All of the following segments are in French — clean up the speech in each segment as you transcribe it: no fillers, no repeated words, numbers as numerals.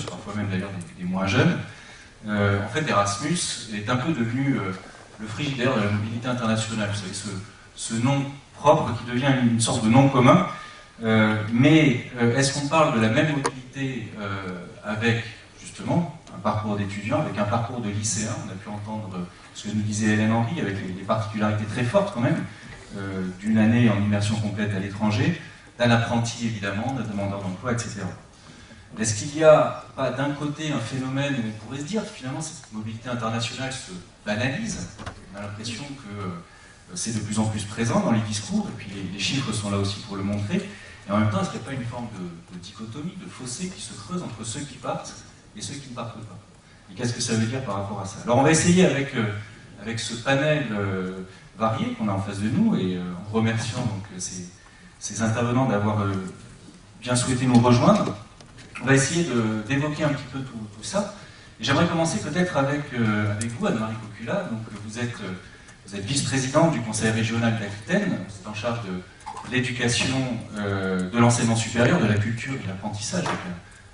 parfois même d'ailleurs des moins jeunes. En fait, Erasmus est un peu devenu le frigidaire de la mobilité internationale. Vous savez, ce nom propre qui devient une sorte de nom commun. Mais est-ce qu'on parle de la même mobilité avec, justement, un parcours d'étudiant, avec un parcours de lycéen? On a pu entendre ce que nous disait Hélène Henry, avec les particularités très fortes quand même, d'une année en immersion complète à l'étranger, d'un apprenti évidemment, d'un demandeur d'emploi, etc. Est-ce qu'il n'y a pas d'un côté un phénomène où on pourrait se dire que finalement cette mobilité internationale se banalise? On a l'impression que c'est de plus en plus présent dans les discours, et puis les chiffres sont là aussi pour le montrer. Et en même temps, est-ce qu'il n'y a pas une forme de dichotomie, de fossé qui se creuse entre ceux qui partent et ceux qui ne partent pas? Et qu'est-ce que ça veut dire par rapport à ça? Alors on va essayer avec ce panel varié qu'on a en face de nous, et en remerciant donc ces intervenants d'avoir bien souhaité nous rejoindre, on va essayer d'évoquer un petit peu tout ça. Et j'aimerais commencer peut-être avec vous, Anne-Marie Cocula. Donc vous êtes vice-présidente du Conseil régional d'Aquitaine, vous êtes en charge de l'éducation, de l'enseignement supérieur, de la culture et de l'apprentissage, avec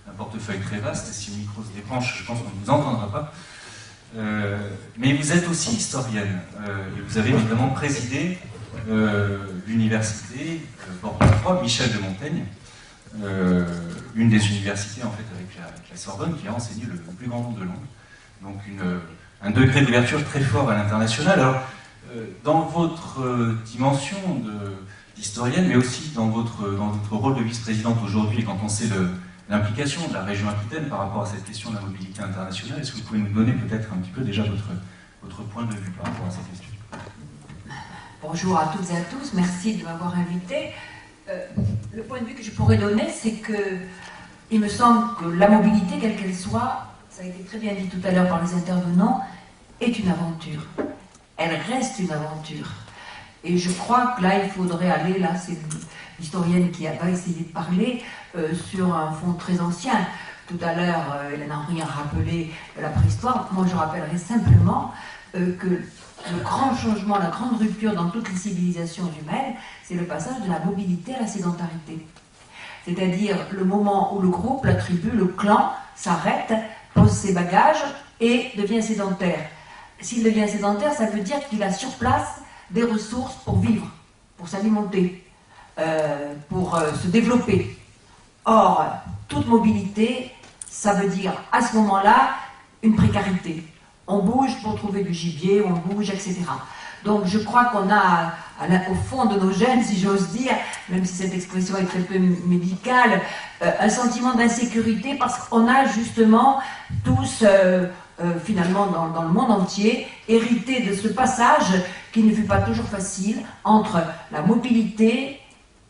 un portefeuille très vaste. Si le micro se débranche, je pense qu'on ne vous entendra pas. Mais vous êtes aussi historienne, et vous avez notamment présidé l'université Bordeaux-3, Michel de Montaigne, une des universités en fait avec la Sorbonne qui a enseigné le plus grand nombre de langues. Donc un degré d'ouverture très fort à l'international. Alors, dans votre dimension d'historienne, mais aussi dans votre rôle de vice-présidente aujourd'hui, quand on sait l'implication de la région Aquitaine par rapport à cette question de la mobilité internationale, est-ce que vous pouvez nous donner peut-être un petit peu déjà votre point de vue par rapport à cette question? Bonjour à toutes et à tous, merci de m'avoir invité. Le point de vue que je pourrais donner, c'est que il me semble que la mobilité, quelle qu'elle soit, ça a été très bien dit tout à l'heure par les intervenants, est une aventure. Elle reste une aventure. Et je crois que là, il faudrait aller, là, c'est l'historienne qui va essayer de parler sur un fond très ancien. Tout à l'heure, Hélène Henry a rappelé la préhistoire. Moi, je rappellerai simplement que le grand changement, la grande rupture dans toutes les civilisations humaines, c'est le passage de la mobilité à la sédentarité. C'est-à-dire le moment où le groupe, la tribu, le clan s'arrête, pose ses bagages et devient sédentaire. S'il devient sédentaire, ça veut dire qu'il a sur place des ressources pour vivre, pour s'alimenter, pour se développer. Or, toute mobilité, ça veut dire à ce moment-là une précarité. On bouge pour trouver du gibier, on bouge, etc. Donc je crois qu'on a, au fond de nos gènes, si j'ose dire, même si cette expression est très peu médicale, un sentiment d'insécurité parce qu'on a justement tous, finalement dans le monde entier, hérité de ce passage qui ne fut pas toujours facile entre la mobilité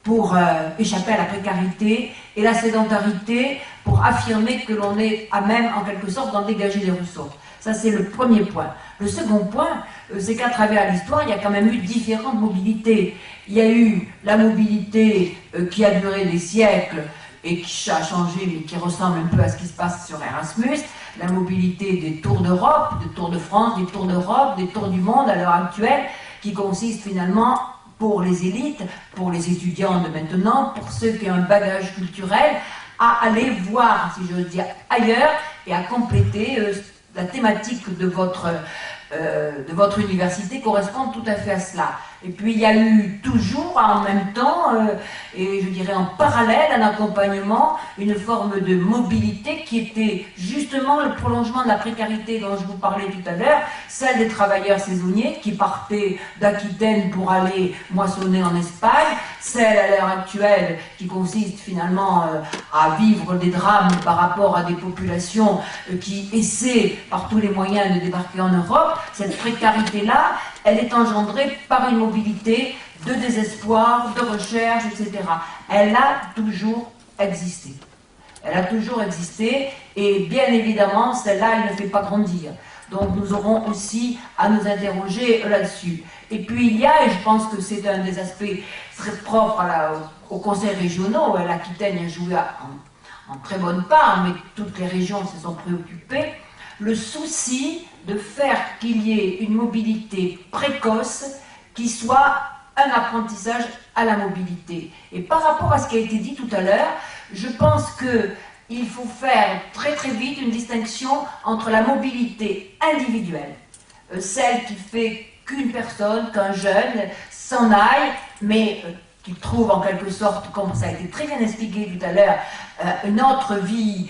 pour échapper à la précarité et la sédentarité pour affirmer que l'on est à même, en quelque sorte, d'en dégager des ressources. Ça, c'est le premier point. Le second point, c'est qu'à travers l'histoire, il y a quand même eu différentes mobilités. Il y a eu la mobilité qui a duré des siècles et qui a changé, mais qui ressemble un peu à ce qui se passe sur Erasmus, la mobilité des tours d'Europe, des tours de France, des tours d'Europe, des tours du monde à l'heure actuelle, qui consiste finalement, pour les élites, pour les étudiants de maintenant, pour ceux qui ont un bagage culturel, à aller voir, si j'ose dire, ailleurs et à compléter la thématique de votre université correspond tout à fait à cela. Et puis il y a eu toujours en même temps, et je dirais en parallèle, un accompagnement, une forme de mobilité qui était justement le prolongement de la précarité dont je vous parlais tout à l'heure, celle des travailleurs saisonniers qui partaient d'Aquitaine pour aller moissonner en Espagne, celle à l'heure actuelle qui consiste finalement à vivre des drames par rapport à des populations qui essaient par tous les moyens de débarquer en Europe. Cette précarité-là, elle est engendrée par une mobilité de désespoir, de recherche, etc. Elle a toujours existé. Elle a toujours existé, et bien évidemment, celle-là, elle ne fait pas grandir. Donc nous aurons aussi à nous interroger là-dessus. Et puis il y a, et je pense que c'est un des aspects très propres aux conseils régionaux, l'Aquitaine a joué en très bonne part, mais toutes les régions se sont préoccupées, le souci de faire qu'il y ait une mobilité précoce qui soit un apprentissage à la mobilité. Et par rapport à ce qui a été dit tout à l'heure, je pense que il faut faire très très vite une distinction entre la mobilité individuelle, celle qui fait qu'une personne, qu'un jeune s'en aille, mais qui trouve en quelque sorte, comme ça a été très bien expliqué tout à l'heure, une autre vie,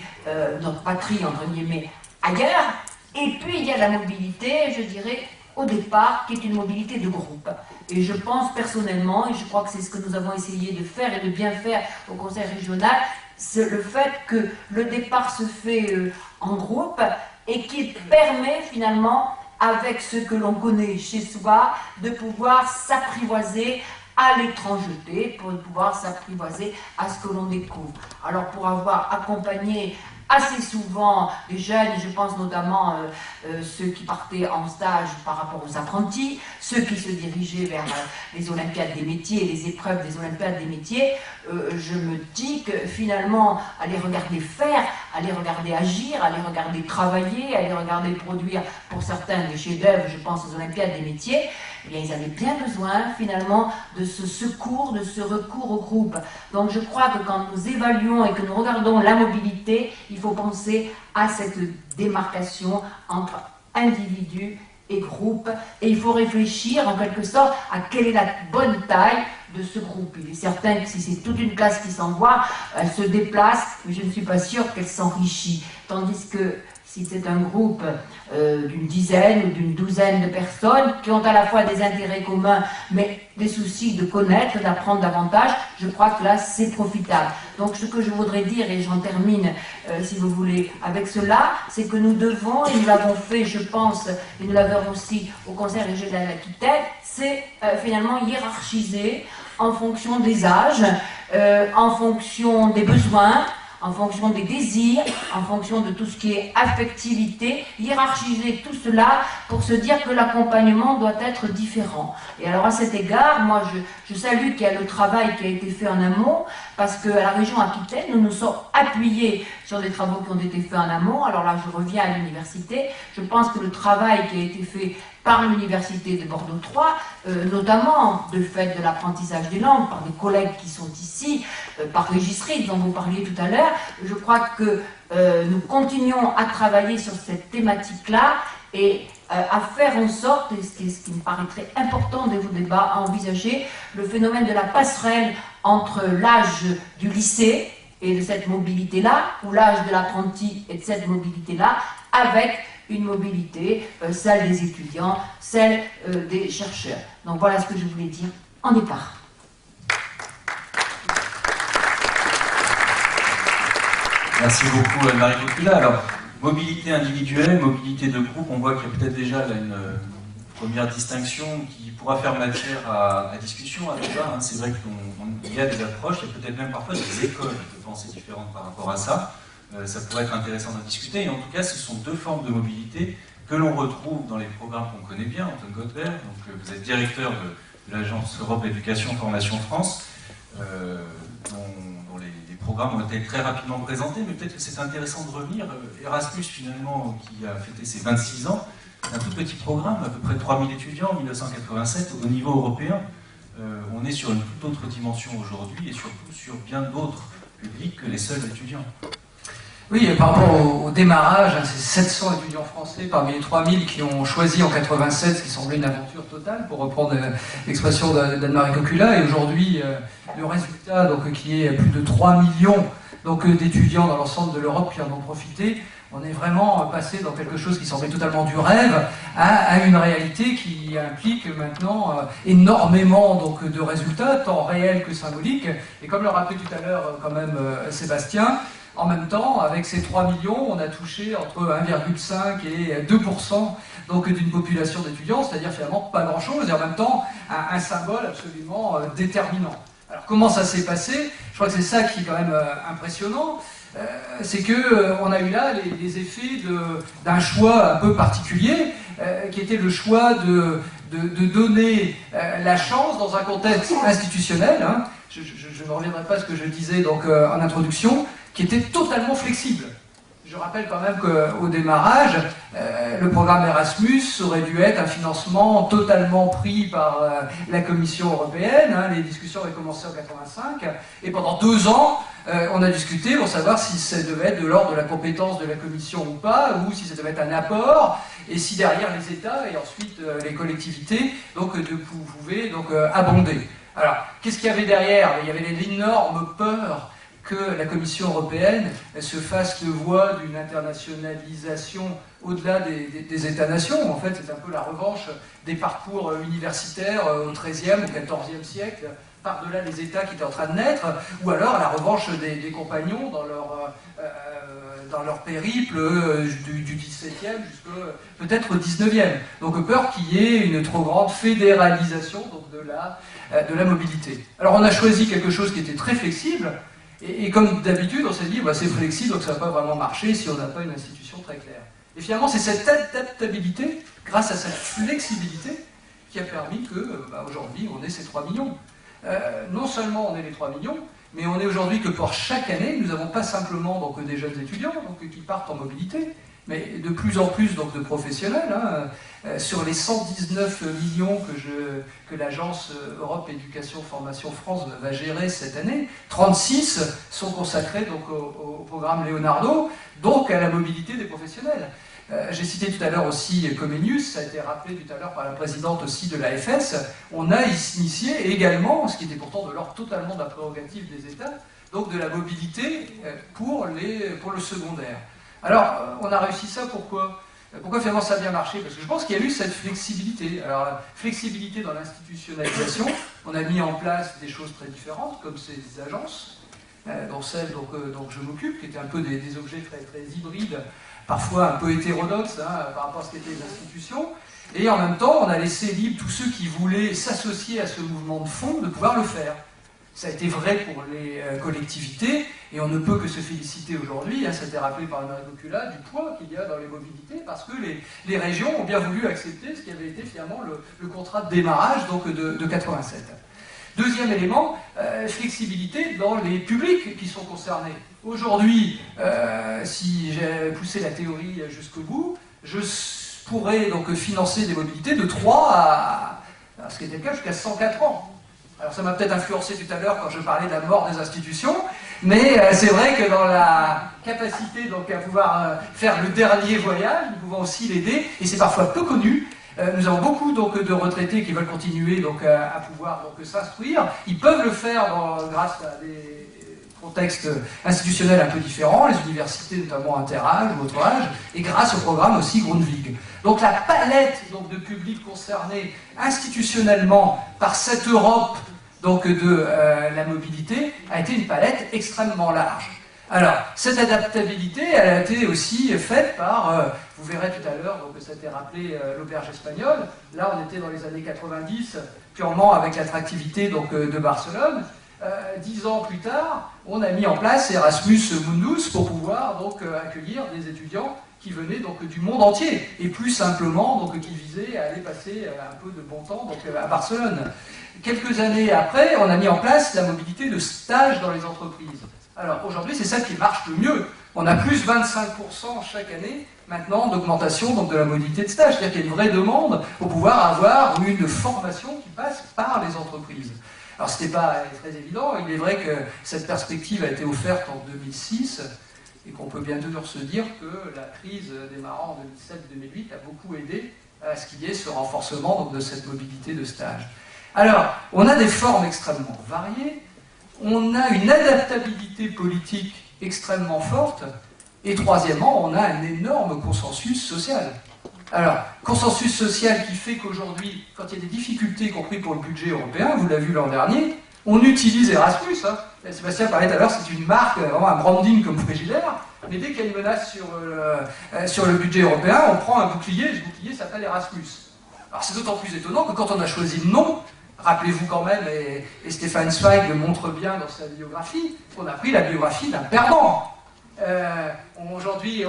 notre patrie, entre guillemets, ailleurs. Et puis il y a la mobilité, je dirais, au départ, qui est une mobilité de groupe. Et je pense personnellement, et je crois que c'est ce que nous avons essayé de faire et de bien faire au Conseil régional, c'est le fait que le départ se fait en groupe et qu'il permet finalement, avec ce que l'on connaît chez soi, de pouvoir s'apprivoiser à l'étrangeté, pour pouvoir s'apprivoiser à ce que l'on découvre. Alors pour avoir accompagné assez souvent des jeunes, et je pense notamment ceux qui partaient en stage par rapport aux apprentis, ceux qui se dirigeaient vers les Olympiades des métiers, les épreuves des Olympiades des métiers, je me dis que finalement, à les regarder faire, à les regarder agir, à les regarder travailler, à les regarder produire pour certains des chefs-d'œuvre, je pense aux Olympiades des métiers, eh bien, ils avaient bien besoin finalement de ce secours, de ce recours au groupe. Donc je crois que quand nous évaluons et que nous regardons la mobilité, il faut penser à cette démarcation entre individus et groupe, et il faut réfléchir en quelque sorte à quelle est la bonne taille de ce groupe. Il est certain que si c'est toute une classe qui s'envoie, elle se déplace, mais je ne suis pas sûre qu'elle s'enrichit. Tandis que si c'est un groupe d'une dizaine ou d'une douzaine de personnes qui ont à la fois des intérêts communs, mais des soucis de connaître, d'apprendre davantage, je crois que là, c'est profitable. Donc ce que je voudrais dire, et j'en termine, si vous voulez, avec cela, c'est que nous devons, et nous l'avons fait, je pense, et nous l'avons aussi au Conseil régional d'Aquitaine, c'est finalement hiérarchiser en fonction des âges, en fonction des besoins, en fonction des désirs, en fonction de tout ce qui est affectivité, hiérarchiser tout cela pour se dire que l'accompagnement doit être différent. Et alors à cet égard, moi je salue qu'il y a le travail qui a été fait en amont, parce qu'à la région Aquitaine, nous nous sommes appuyés sur des travaux qui ont été faits en amont. Alors là, je reviens à l'université. Je pense que le travail qui a été fait par l'université de Bordeaux 3, notamment de fait de l'apprentissage des langues, par des collègues qui sont ici, par Régis Ritz, dont vous parliez tout à l'heure, je crois que nous continuons à travailler sur cette thématique-là et à faire en sorte, et ce qui me paraîtrait important de vos débats, à envisager le phénomène de la passerelle entre l'âge du lycée et de cette mobilité-là, ou l'âge de l'apprenti et de cette mobilité-là, avec une mobilité, celle des étudiants, celle des chercheurs. Donc voilà ce que je voulais dire en départ. Merci beaucoup Anne-Marie Cocula. Alors, mobilité individuelle, mobilité de groupe, on voit qu'il y a peut-être déjà là, une première distinction qui pourra faire matière à discussion, à débat. Hein. C'est vrai qu'il y a des approches, il y a peut-être même parfois des écoles de pensée différentes par rapport à ça. Ça pourrait être intéressant d'en discuter. Et en tout cas, ce sont deux formes de mobilité que l'on retrouve dans les programmes qu'on connaît bien. Antoine Godbert, donc, vous êtes directeur de l'agence Europe Éducation Formation France, dont les programmes ont été très rapidement présentés, mais peut-être que c'est intéressant de revenir. Erasmus, finalement, qui a fêté ses 26 ans, un tout petit programme, à peu près 3000 étudiants en 1987, au niveau européen. On est sur une toute autre dimension aujourd'hui, et surtout sur bien d'autres publics que les seuls étudiants. Oui, par rapport au démarrage, hein, c'est 700 étudiants français parmi les 3000 qui ont choisi en 87, ce qui semblait une aventure totale, pour reprendre l'expression d'Anne-Marie Cocula. Et aujourd'hui, le résultat, donc, qui est plus de 3 millions d'étudiants dans l'ensemble de l'Europe qui en ont profité, on est vraiment passé dans quelque chose qui semblait totalement du rêve à une réalité qui implique maintenant énormément de résultats, tant réels que symboliques. Et comme le rappelait tout à l'heure quand même Sébastien, en même temps, avec ces 3 millions, on a touché entre 1,5 et 2% d'une population d'étudiants, c'est-à-dire finalement pas grand-chose, et en même temps un symbole absolument déterminant. Alors comment ça s'est passé? Je crois que c'est ça qui est quand même impressionnant, c'est qu'on a eu là les effets d'un choix un peu particulier, qui était le choix de donner la chance dans un contexte institutionnel, hein. Je ne reviendrai pas à ce que je disais en introduction, qui était totalement flexible. Je rappelle quand même qu'au démarrage, le programme Erasmus aurait dû être un financement totalement pris par la Commission européenne. Hein, les discussions avaient commencé en 1985, et pendant 2 ans, on a discuté pour savoir si ça devait être de l'ordre de la compétence de la Commission ou pas, ou si ça devait être un apport, et si derrière les États et ensuite les collectivités pouvaient donc abonder. Alors, qu'est-ce qu'il y avait derrière? Il y avait l'énorme peur que la Commission européenne se fasse le voie d'une internationalisation au-delà des États-nations. En fait, c'est un peu la revanche des parcours universitaires au XIIIe, au XIVe siècle, par-delà les États qui étaient en train de naître, ou alors la revanche des compagnons dans leur périple du XVIIe jusqu'au peut-être au XIXe. Donc peur qu'il y ait une trop grande fédéralisation donc, de la mobilité. Alors on a choisi quelque chose qui était très flexible, et comme d'habitude, on s'est dit, bah, c'est flexible, donc ça ne va pas vraiment marcher si on n'a pas une institution très claire. Et finalement, c'est cette adaptabilité, grâce à cette flexibilité, qui a permis que, aujourd'hui, on ait ces 3 millions. Non seulement on est les 3 millions, mais on est aujourd'hui que pour chaque année, nous n'avons pas simplement donc, des jeunes étudiants donc, qui partent en mobilité, mais de plus en plus donc, de professionnels. Hein. Sur les 119 millions que l'agence Europe Éducation Formation France va gérer cette année, 36 sont consacrés donc, au programme Leonardo, donc à la mobilité des professionnels. J'ai cité tout à l'heure aussi Comenius, ça a été rappelé tout à l'heure par la présidente aussi de l'AFS. On a initié également, ce qui était pourtant de l'ordre totalement de la prérogative des États, donc de la mobilité pour le secondaire. Alors, on a réussi ça pourquoi? Pourquoi finalement ça a bien marché? Parce que je pense qu'il y a eu cette flexibilité. Alors, flexibilité dans l'institutionnalisation, on a mis en place des choses très différentes, comme ces agences, dont celle dont je m'occupe, qui étaient un peu des objets très, très hybrides, parfois un peu hétérodoxes par rapport à ce qu'étaient les institutions. Et en même temps, on a laissé libre tous ceux qui voulaient s'associer à ce mouvement de fond de pouvoir le faire. Ça a été vrai pour les collectivités, et on ne peut que se féliciter aujourd'hui, ça a été rappelé par Marie Cocula, du poids qu'il y a dans les mobilités, parce que les régions ont bien voulu accepter ce qui avait été finalement le contrat de démarrage donc de 87. Deuxième élément, flexibilité dans les publics qui sont concernés. Aujourd'hui, si j'ai poussé la théorie jusqu'au bout, je pourrais donc financer des mobilités de 3 à ce qui était le cas, jusqu'à 104 ans. Alors ça m'a peut-être influencé tout à l'heure quand je parlais de la mort des institutions, mais c'est vrai que dans la capacité donc, à pouvoir faire le dernier voyage, nous pouvons aussi l'aider, et c'est parfois peu connu. Nous avons beaucoup donc, de retraités qui veulent continuer donc, à pouvoir s'instruire. Ils peuvent le faire grâce à des contextes institutionnels un peu différents, les universités notamment interâge ou autre âge, et grâce au programme aussi Grundtvig. Donc la palette donc, de publics concernés institutionnellement par cette Europe donc, de la mobilité a été une palette extrêmement large. Alors, cette adaptabilité, elle a été aussi faite par, vous verrez tout à l'heure, donc ça a été rappelé, l'auberge espagnole. Là, on était dans les années 90, purement avec l'attractivité donc, de Barcelone. 10 ans plus tard, on a mis en place Erasmus Mundus pour pouvoir donc, accueillir des étudiants qui venaient donc, du monde entier, et plus simplement donc, qui visaient à aller passer un peu de bon temps donc, à Barcelone. Quelques années après, on a mis en place la mobilité de stage dans les entreprises. Alors aujourd'hui, c'est ça qui marche le mieux. On a plus 25% chaque année maintenant d'augmentation donc, de la mobilité de stage. C'est-à-dire qu'il y a une vraie demande pour pouvoir avoir une formation qui passe par les entreprises. Alors ce n'était pas très évident. Il est vrai que cette perspective a été offerte en 2006 et qu'on peut bien sûr se dire que la crise démarrant en 2007-2008 a beaucoup aidé à ce qu'il y ait ce renforcement donc, de cette mobilité de stage. Alors, on a des formes extrêmement variées. On a une adaptabilité politique extrêmement forte, et troisièmement, on a un énorme consensus social. Alors, consensus social qui fait qu'aujourd'hui, quand il y a des difficultés, y compris pour le budget européen, vous l'avez vu l'an dernier, on utilise Erasmus. Sébastien parlait tout à l'heure, c'est une marque, vraiment un branding comme Frigidaire, mais dès qu'il y a une menace sur le budget européen, on prend un bouclier, et ce bouclier s'appelle Erasmus. Alors c'est d'autant plus étonnant que quand on a choisi le nom, rappelez-vous quand même, et Stéphane Zweig le montre bien dans sa biographie, on a pris la biographie d'un perdant. Aujourd'hui,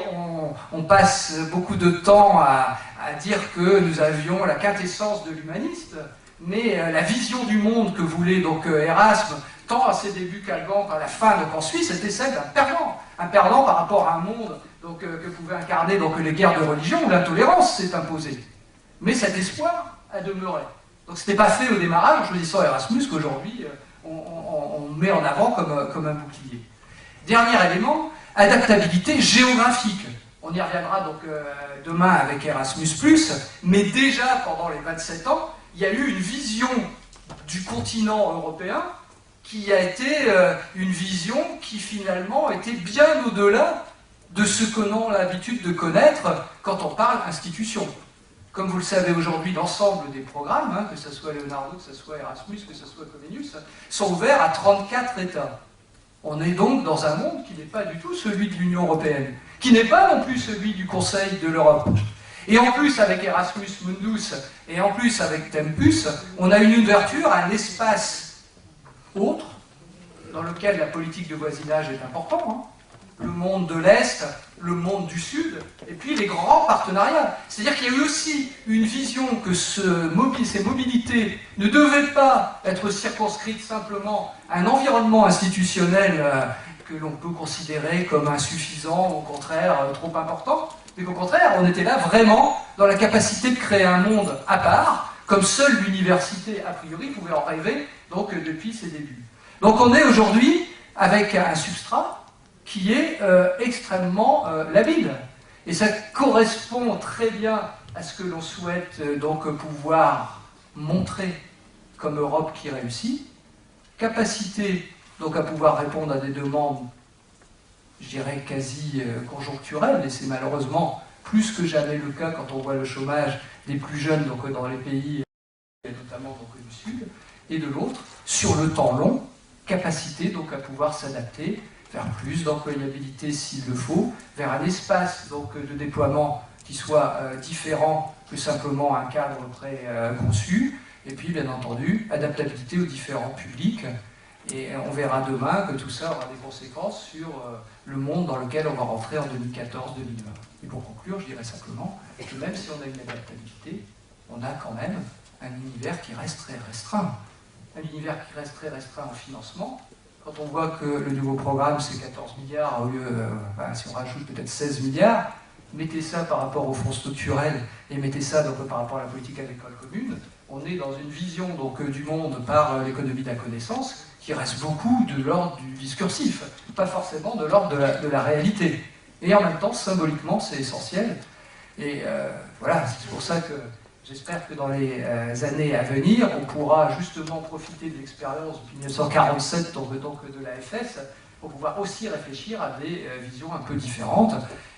on passe beaucoup de temps à dire que nous avions la quintessence de l'humaniste, mais la vision du monde que voulait donc Erasme, tant à ses débuts qu'à Gand, à la fin donc en Suisse, c'était celle d'un perdant. Un perdant par rapport à un monde donc, que pouvaient incarner donc, les guerres de religion où l'intolérance s'est imposée. Mais cet espoir a demeuré. Donc ce n'était pas fait au démarrage en choisissant Erasmus qu'aujourd'hui on met en avant comme un bouclier. Dernier élément, adaptabilité géographique. On y reviendra donc demain avec Erasmus+, mais déjà pendant les 27 ans, il y a eu une vision du continent européen qui a été une vision qui finalement était bien au-delà de ce que l'on a l'habitude de connaître quand on parle institution. Comme vous le savez aujourd'hui, l'ensemble des programmes, que ce soit Leonardo, que ce soit Erasmus, que ce soit Comenius, sont ouverts à 34 États. On est donc dans un monde qui n'est pas du tout celui de l'Union européenne, qui n'est pas non plus celui du Conseil de l'Europe. Et en plus, avec Erasmus Mundus, et en plus avec Tempus, on a une ouverture à un espace autre, dans lequel la politique de voisinage est importante, le monde de l'Est, le monde du Sud, et puis les grands partenariats. C'est-à-dire qu'il y a eu aussi une vision que ces mobilités ne devaient pas être circonscrites simplement à un environnement institutionnel que l'on peut considérer comme insuffisant, au contraire trop important, mais qu'au contraire, on était là vraiment dans la capacité de créer un monde à part, comme seule l'université, a priori, pouvait en rêver, donc depuis ses débuts. Donc on est aujourd'hui avec un substrat qui est extrêmement labile. Et ça correspond très bien à ce que l'on souhaite donc pouvoir montrer comme Europe qui réussit. Capacité donc à pouvoir répondre à des demandes, je dirais, quasi conjoncturelles, et c'est malheureusement plus que jamais le cas quand on voit le chômage des plus jeunes donc, dans les pays, notamment donc, du Sud, et de l'autre, sur le temps long, capacité donc à pouvoir s'adapter vers plus d'employabilité s'il le faut, vers un espace donc, de déploiement qui soit différent que simplement un cadre préconçu, et puis bien entendu, adaptabilité aux différents publics, et on verra demain que tout ça aura des conséquences sur le monde dans lequel on va rentrer en 2014-2020. Et pour conclure, je dirais simplement que même si on a une adaptabilité, on a quand même un univers qui reste très restreint. Un univers qui reste très restreint en financement. Quand on voit que le nouveau programme, c'est 14 milliards, au lieu, si on rajoute peut-être 16 milliards, mettez ça par rapport aux fonds structurels et mettez ça donc, par rapport à la politique agricole commune, on est dans une vision donc, du monde par l'économie de la connaissance qui reste beaucoup de l'ordre du discursif, pas forcément de l'ordre de la réalité. Et en même temps, symboliquement, c'est essentiel. Et voilà, c'est pour ça que j'espère que dans les années à venir, on pourra justement profiter de l'expérience depuis 1947, donc de l'AFS, pour pouvoir aussi réfléchir à des visions un peu différentes.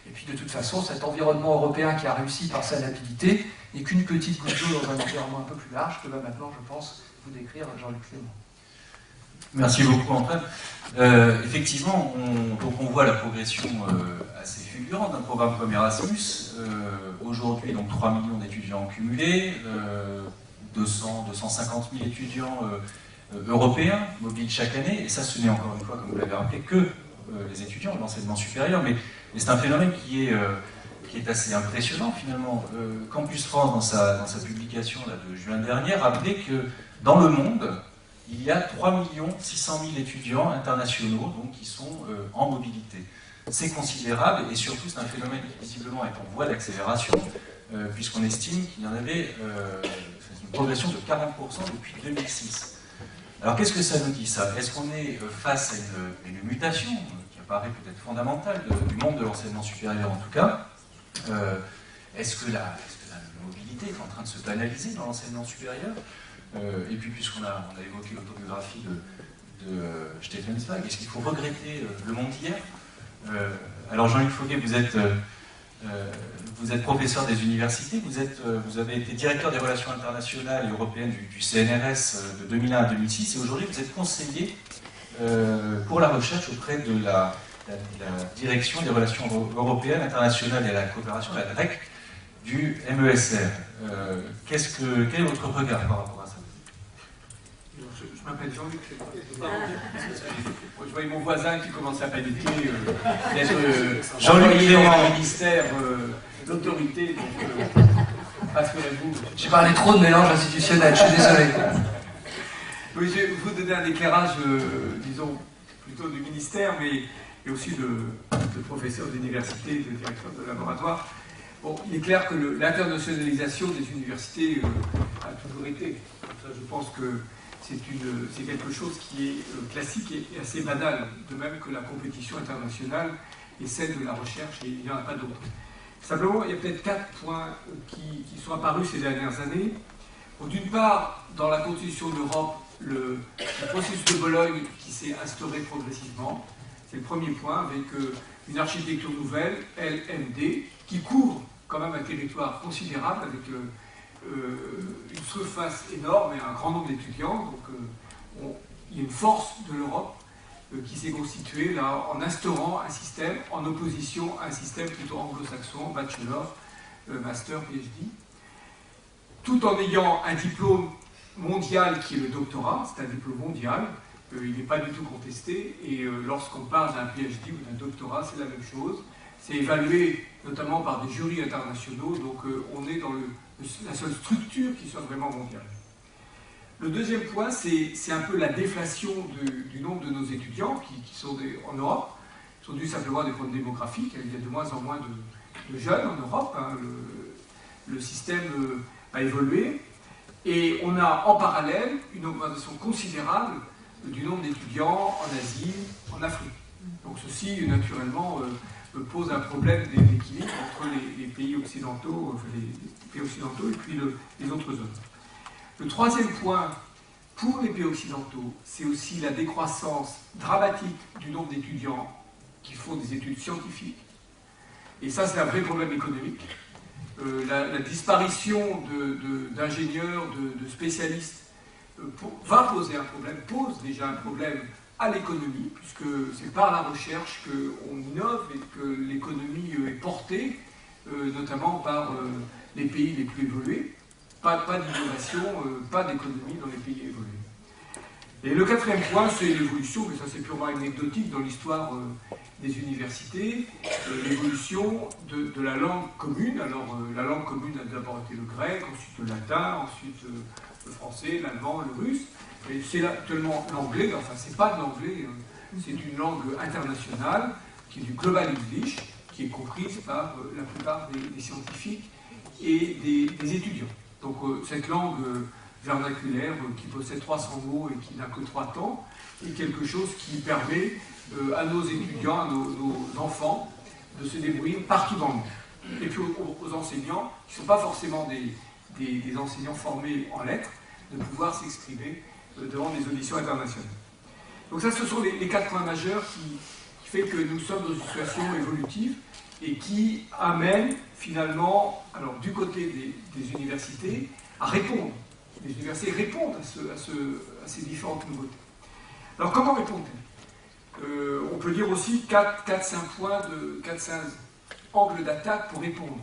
Et puis de toute façon, cet environnement européen qui a réussi par sa labillité n'est qu'une petite goutte d'eau dans un environnement un peu plus large que va maintenant, je pense, vous décrire Jean-Luc Clément. Merci beaucoup Antoine. Effectivement, on voit la progression assez fulgurante d'un programme comme Erasmus. Aujourd'hui, donc 3 millions d'étudiants cumulés, 250 000 étudiants européens mobiles chaque année, et ça ce n'est encore une fois, comme vous l'avez rappelé, que les étudiants de l'enseignement supérieur, mais c'est un phénomène qui est assez impressionnant finalement. Campus France, dans sa publication là, de juin dernier, rappelait que dans le monde, il y a 3 600 000 étudiants internationaux donc, qui sont en mobilité. C'est considérable et surtout c'est un phénomène qui visiblement est en voie d'accélération puisqu'on estime qu'il y en avait une progression de 40% depuis 2006. Alors qu'est-ce que ça nous dit ça? Est-ce qu'on est face à une mutation qui apparaît peut-être fondamentale du monde de l'enseignement supérieur en tout cas? Est-ce que la mobilité est en train de se banaliser dans l'enseignement supérieur? Et puis puisqu'on a évoqué l'autobiographie de Stefan Zweig, est-ce qu'il faut regretter le monde d'hier? Alors Jean-Luc Fauguet, vous êtes professeur des universités, vous avez été directeur des relations internationales et européennes du CNRS de 2001 à 2006, et aujourd'hui vous êtes conseiller pour la recherche auprès de la direction des relations européennes, internationales et à la coopération, la DREC, du MESR. Quel est votre regard par rapport à ça? Je m'appelle Jean-Luc. Je voyais mon voisin qui commençait à paniquer d'être Jean-Luc dans un ministère d'autorité. Rassurez-vous. J'ai parlé trop de mélange institutionnel, je suis désolé. Oui, je vais vous donner un éclairage, disons, plutôt du ministère, mais et aussi de professeurs d'université, de directeurs de laboratoire. Bon, il est clair que l'internationalisation des universités a toujours été. Ça, je pense que c'est quelque chose qui est classique et assez banal, de même que la compétition internationale et celle de la recherche, et il n'y en a pas d'autres. Simplement, il y a peut-être 4 points qui sont apparus ces dernières années. Bon, d'une part, dans la Constitution d'Europe, le processus de Bologne qui s'est instauré progressivement, c'est le premier point, avec une architecture nouvelle, LMD, qui couvre quand même un territoire considérable, avec une surface énorme et un grand nombre d'étudiants. Donc il y a une force de l'Europe qui s'est constituée là, en instaurant un système en opposition à un système plutôt anglo-saxon, bachelor, master, PhD, tout en ayant un diplôme mondial qui est le doctorat, c'est un diplôme mondial, il n'est pas du tout contesté, et lorsqu'on parle d'un PhD ou d'un doctorat, c'est la même chose. C'est évalué notamment par des jurys internationaux, donc on est dans la seule structure qui soit vraiment mondiale. Le deuxième point, c'est un peu la déflation du nombre de nos étudiants qui sont en Europe, qui sont dus simplement à des problèmes démographiques. Il y a de moins en moins de jeunes en Europe. Hein. Le système a évolué. Et on a en parallèle une augmentation considérable du nombre d'étudiants en Asie, en Afrique. Donc ceci, naturellement, pose un problème d'équilibre entre les pays occidentaux, enfin les pays occidentaux et puis les autres zones. Le troisième point, pour les pays occidentaux, c'est aussi la décroissance dramatique du nombre d'étudiants qui font des études scientifiques. Et ça, c'est un vrai problème économique. La disparition d'ingénieurs, de spécialistes va poser un problème, pose déjà un problème à l'économie, puisque c'est par la recherche qu'on innove et que l'économie est portée, notamment par les pays les plus évolués. Pas d'innovation, pas d'économie dans les pays évolués. Et le quatrième point, c'est l'évolution, mais ça c'est purement anecdotique dans l'histoire des universités, l'évolution de la langue commune. Alors la langue commune a d'abord été le grec, ensuite le latin, ensuite le français, l'allemand, le russe. Et c'est actuellement l'anglais, enfin c'est pas de l'anglais, c'est une langue internationale qui est du global English, qui est comprise par la plupart des scientifiques et des étudiants. Donc cette langue vernaculaire qui possède 300 mots et qui n'a que 3 temps est quelque chose qui permet à nos étudiants, à nos enfants de se débrouiller partout dans le monde. Et puis aux enseignants, qui ne sont pas forcément des enseignants formés en lettres, de pouvoir s'exprimer devant des auditions internationales. Donc ça, ce sont les 4 points majeurs qui fait que nous sommes dans une situation évolutive et qui amène finalement, alors du côté des universités, à répondre. Les universités répondent à ces différentes nouveautés. Alors comment répondent-elles? On peut dire aussi 4-5 points, 4-5 angles d'attaque pour répondre.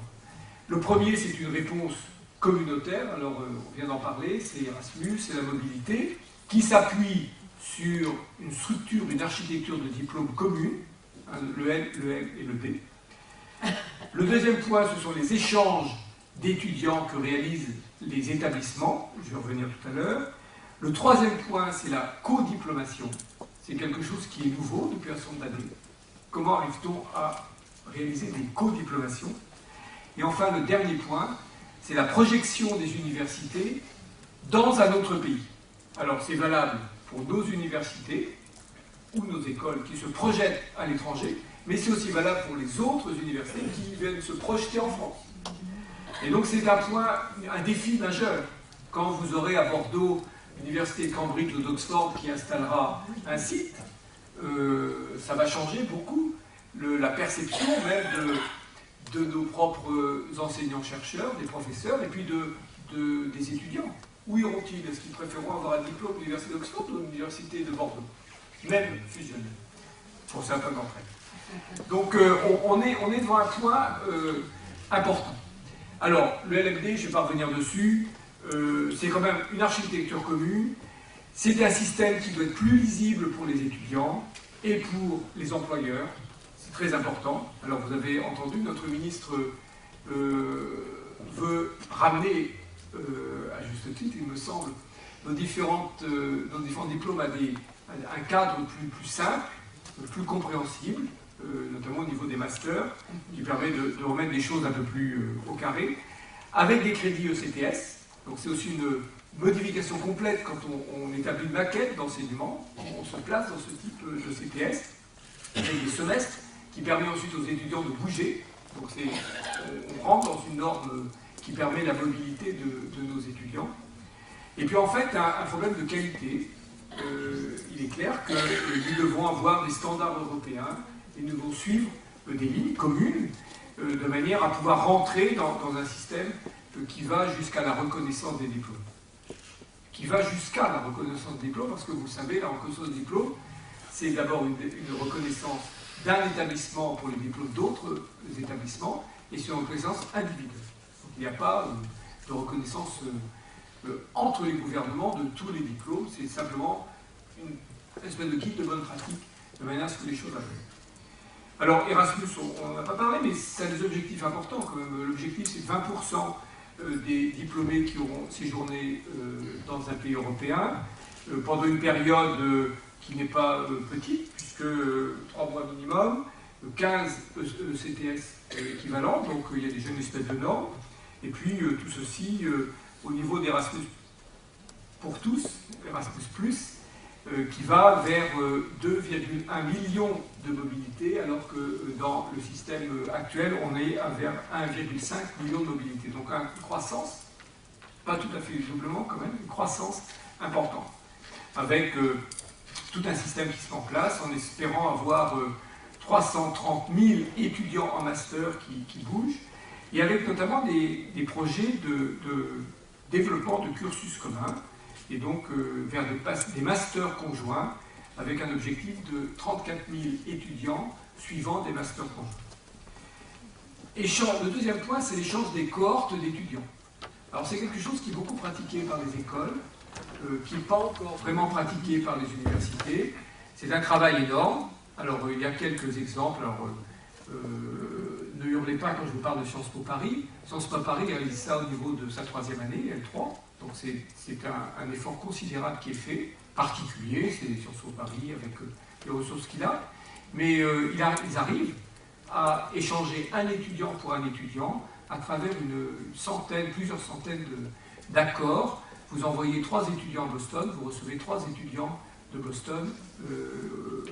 Le premier, c'est une réponse communautaire, alors on vient d'en parler, c'est Erasmus, c'est la mobilité, qui s'appuie sur une structure, une architecture de diplômes commune, hein, le L, le M et le D. Le deuxième point, ce sont les échanges d'étudiants que réalisent les établissements, je vais revenir tout à l'heure. Le troisième point, c'est la codiplomation. C'est quelque chose qui est nouveau depuis un certain nombre d'années. Comment arrive-t-on à réaliser des codiplomations? Et enfin, le dernier point, c'est la projection des universités dans un autre pays. Alors, c'est valable pour nos universités ou nos écoles qui se projettent à l'étranger, mais c'est aussi valable pour les autres universités qui viennent se projeter en France. Et donc c'est un défi majeur. Quand vous aurez à Bordeaux l'université de Cambridge ou d'Oxford qui installera un site, ça va changer beaucoup la perception même de nos propres enseignants-chercheurs, des professeurs, et puis des étudiants. Où iront-ils? Est-ce qu'ils préféreront avoir un diplôme de l'université d'Oxford ou de l'université de Bordeaux? Même fusionnel, pour certains d'entre elles. Donc on est devant un point important. Alors, le LMD, je ne vais pas revenir dessus, c'est quand même une architecture commune, c'est un système qui doit être plus lisible pour les étudiants et pour les employeurs, c'est très important. Alors vous avez entendu, notre ministre veut ramener, à juste titre, il me semble, nos différents diplômes à un cadre plus simple, plus compréhensible, notamment au niveau des masters, qui permet de remettre des choses un peu plus au carré, avec des crédits ECTS. Donc c'est aussi une modification complète quand on établit une maquette d'enseignement. On se place dans ce type de CTS, avec des semestres, qui permet ensuite aux étudiants de bouger. Donc on rentre dans une norme qui permet la mobilité de nos étudiants. Et puis en fait, un problème de qualité. Il est clair que nous devons avoir des standards européens et nous devons suivre des lignes communes de manière à pouvoir rentrer dans un système qui va jusqu'à la reconnaissance des diplômes. Qui va jusqu'à la reconnaissance des diplômes, parce que vous savez, la reconnaissance des diplômes, c'est d'abord une reconnaissance d'un établissement pour les diplômes d'autres établissements, et c'est une reconnaissance individuelle. Donc il n'y a pas de reconnaissance entre les gouvernements de tous les diplômes, c'est simplement une espèce de guide de bonne pratique, de manière à ce que les choses arrivent. Alors Erasmus, on n'en a pas parlé, mais ça a des objectifs importants quand même. L'objectif, c'est 20% des diplômés qui auront séjourné dans un pays européen, pendant une période qui n'est pas petite, puisque 3 mois minimum, 15 CTS équivalents, donc il y a déjà une espèce de norme, et puis tout ceci au niveau d'Erasmus pour tous, Erasmus+, qui va vers 2,1 millions de mobilités, alors que dans le système actuel, on est vers 1,5 million de mobilités. Donc une croissance, pas tout à fait doublement quand même, une croissance importante, avec tout un système qui se met en place, en espérant avoir 330 000 étudiants en master qui bougent, et avec notamment des projets de développement de cursus communs, et donc vers des masters conjoints, avec un objectif de 34 000 étudiants suivant des masters conjoints. Le deuxième point, c'est l'échange des cohortes d'étudiants. Alors c'est quelque chose qui est beaucoup pratiqué par les écoles, qui n'est pas encore vraiment pratiqué par les universités. C'est un travail énorme. Alors il y a quelques exemples. Alors, ne hurlez pas quand je vous parle de Sciences Po Paris. Sciences Po Paris réalise ça au niveau de sa 3e année, L3. Donc c'est un effort considérable qui est fait, particulier, c'est Sciences Po Paris avec les ressources qu'il a. Mais ils arrivent à échanger un étudiant pour un étudiant à travers plusieurs centaines d'accords. Vous envoyez 3 étudiants à Boston, vous recevez 3 étudiants de Boston,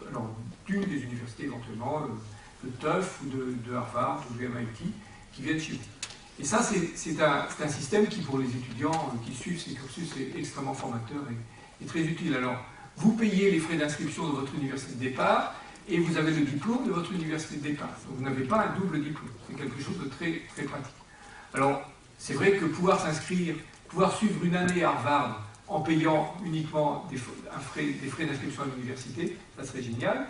alors d'une des universités éventuellement, de Tufts ou de Harvard ou de MIT, qui viennent chez vous. Et ça, c'est un système qui, pour les étudiants qui suivent ces cursus, est extrêmement formateur et très utile. Alors, vous payez les frais d'inscription de votre université de départ et vous avez le diplôme de votre université de départ. Donc, vous n'avez pas un double diplôme. C'est quelque chose de très, très pratique. Alors, c'est vrai que pouvoir suivre une année à Harvard en payant uniquement des frais d'inscription à l'université, ça serait génial.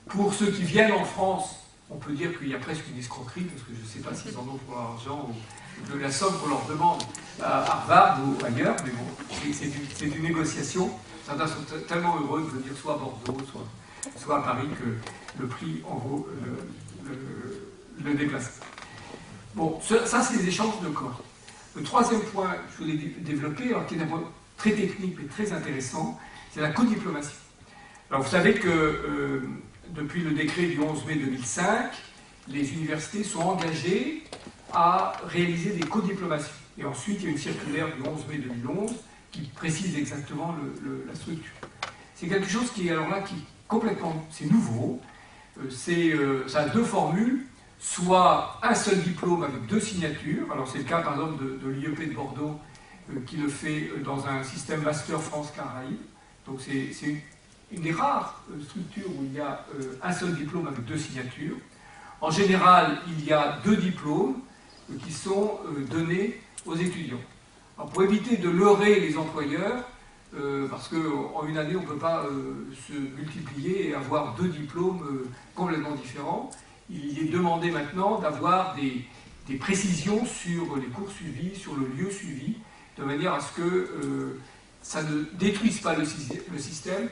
Pour ceux qui viennent en France, on peut dire qu'il y a presque une escroquerie, parce que je ne sais pas s'ils en ont pour leur argent ou de la somme qu'on leur demande à Harvard ou ailleurs, mais bon, c'est une négociation. Certains sont tellement heureux de venir soit à Bordeaux, soit à Paris, que le prix en vaut le déplace. Bon, ça c'est les échanges de corps. Le troisième point que je voulais développer, alors, qui est un point très technique mais très intéressant, c'est la codiplomatie. Alors vous savez que depuis le décret du 11 mai 2005, les universités sont engagées à réaliser des codiplomaties. Et ensuite, il y a une circulaire du 11 mai 2011 qui précise exactement la structure. C'est quelque chose qui est complètement, c'est nouveau. Ça a 2 formules, soit un seul diplôme avec 2 signatures. Alors c'est le cas par exemple de l'IEP de Bordeaux qui le fait dans un système Master France-Caraïbes. Donc c'est une des rares structures où il y a un seul diplôme avec 2 signatures. En général, il y a 2 diplômes qui sont donnés aux étudiants. Alors, pour éviter de leurrer les employeurs, parce qu'en une année, on ne peut pas se multiplier et avoir 2 diplômes complètement différents, il est demandé maintenant d'avoir des précisions sur les cours suivis, sur le lieu suivi, de manière à ce que ça ne détruise pas le système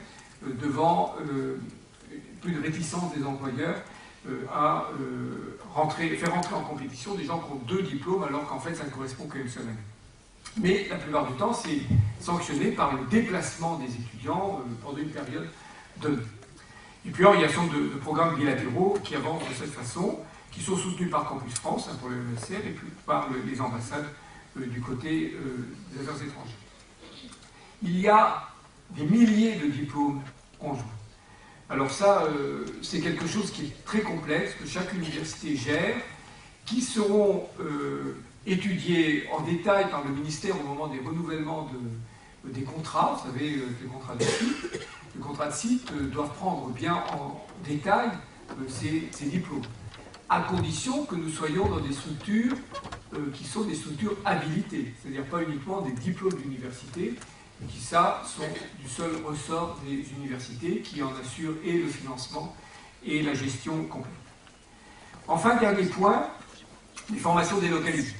devant une réticence des employeurs à faire rentrer en compétition des gens qui ont 2 diplômes alors qu'en fait ça ne correspond qu'à une seule année. Mais la plupart du temps c'est sanctionné par le déplacement des étudiants pendant une période donnée. Et puis, il y a un certain nombre de programmes bilatéraux qui avancent de cette façon, qui sont soutenus par Campus France, pour le MSR, et puis par les ambassades du côté des affaires étrangères. Il y a des milliers de diplômes en jeu. Alors ça, c'est quelque chose qui est très complexe, que chaque université gère, qui seront étudiés en détail par le ministère au moment des renouvellements des contrats. Vous savez, les contrats de site. Les contrats de site doivent prendre bien en détail ces diplômes, à condition que nous soyons dans des structures qui sont des structures habilitées, c'est-à-dire pas uniquement des diplômes d'université, mais qui, ça, sont du seul ressort des universités, qui en assurent et le financement et la gestion complète. Enfin, dernier point, les formations délocalisées.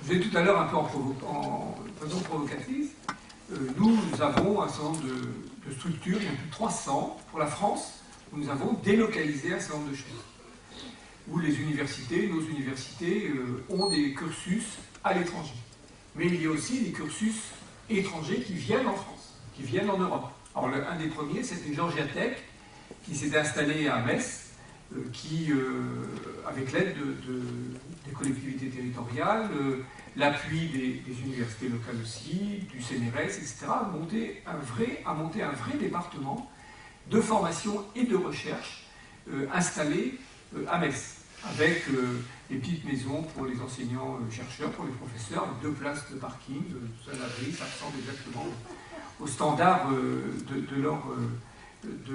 Je vous ai tout à l'heure un peu en façon provocatrice. Nous avons un certain nombre de structures, il y en a plus de 300 pour la France, où nous avons délocalisé un certain nombre de choses. Où les universités, nos universités, ont des cursus à l'étranger. Mais il y a aussi des cursus étrangers qui viennent en France, qui viennent en Europe. Alors, un des premiers, c'était Georgia Tech, qui s'est installé à Metz, qui, avec l'aide des collectivités territoriales, l'appui des universités locales aussi, du CNRS, etc., a monté un vrai département de formation et de recherche installé à Metz, avec des petites maisons pour les enseignants-chercheurs, pour les professeurs, avec 2 places de parking, ça ressemble exactement aux standards de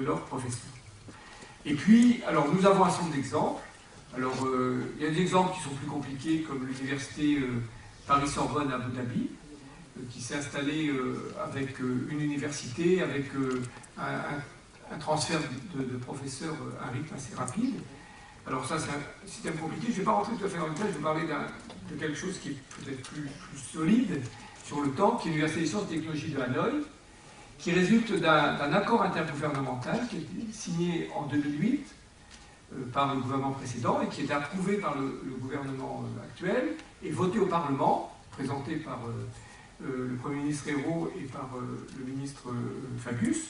leurs professeurs. Et puis, alors nous avons un certain nombre d'exemples. Alors, il y a des exemples qui sont plus compliqués, comme l'université Paris-Sorbonne à Abu Dhabi, qui s'est installée avec une université, avec un transfert de professeurs à un rythme assez rapide. Alors ça, c'est un système compliqué. Je ne vais pas rentrer tout à fait dans le détail, je vais parler de quelque chose qui est peut-être plus solide sur le temps, qui est l'Université des sciences et technologies de Hanoï, qui résulte d'un accord intergouvernemental qui a été signé en 2008 par le gouvernement précédent et qui a été approuvé par le gouvernement actuel et voté au Parlement, présenté par le Premier ministre Ayrault et par le ministre Fabius,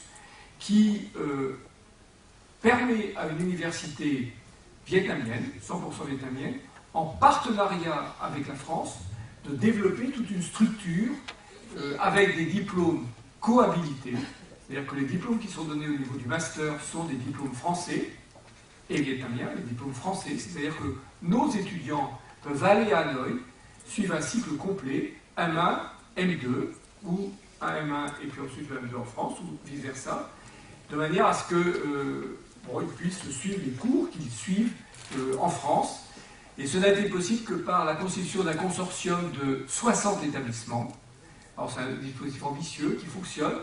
qui permet à une université vietnamienne, 100% vietnamienne, en partenariat avec la France, de développer toute une structure avec des diplômes cohabilités, c'est-à-dire que les diplômes qui sont donnés au niveau du master sont des diplômes français et vietnamiens, les diplômes français, c'est-à-dire que nos étudiants peuvent aller à Hanoï, suivre un cycle complet, M1, M2, ou un M1 et puis ensuite le M2 en France, ou vice-versa, de manière à ce que ils puissent suivre les cours qu'ils suivent en France. Et cela n'a été possible que par la constitution d'un consortium de 60 établissements. Alors c'est un dispositif ambitieux qui fonctionne.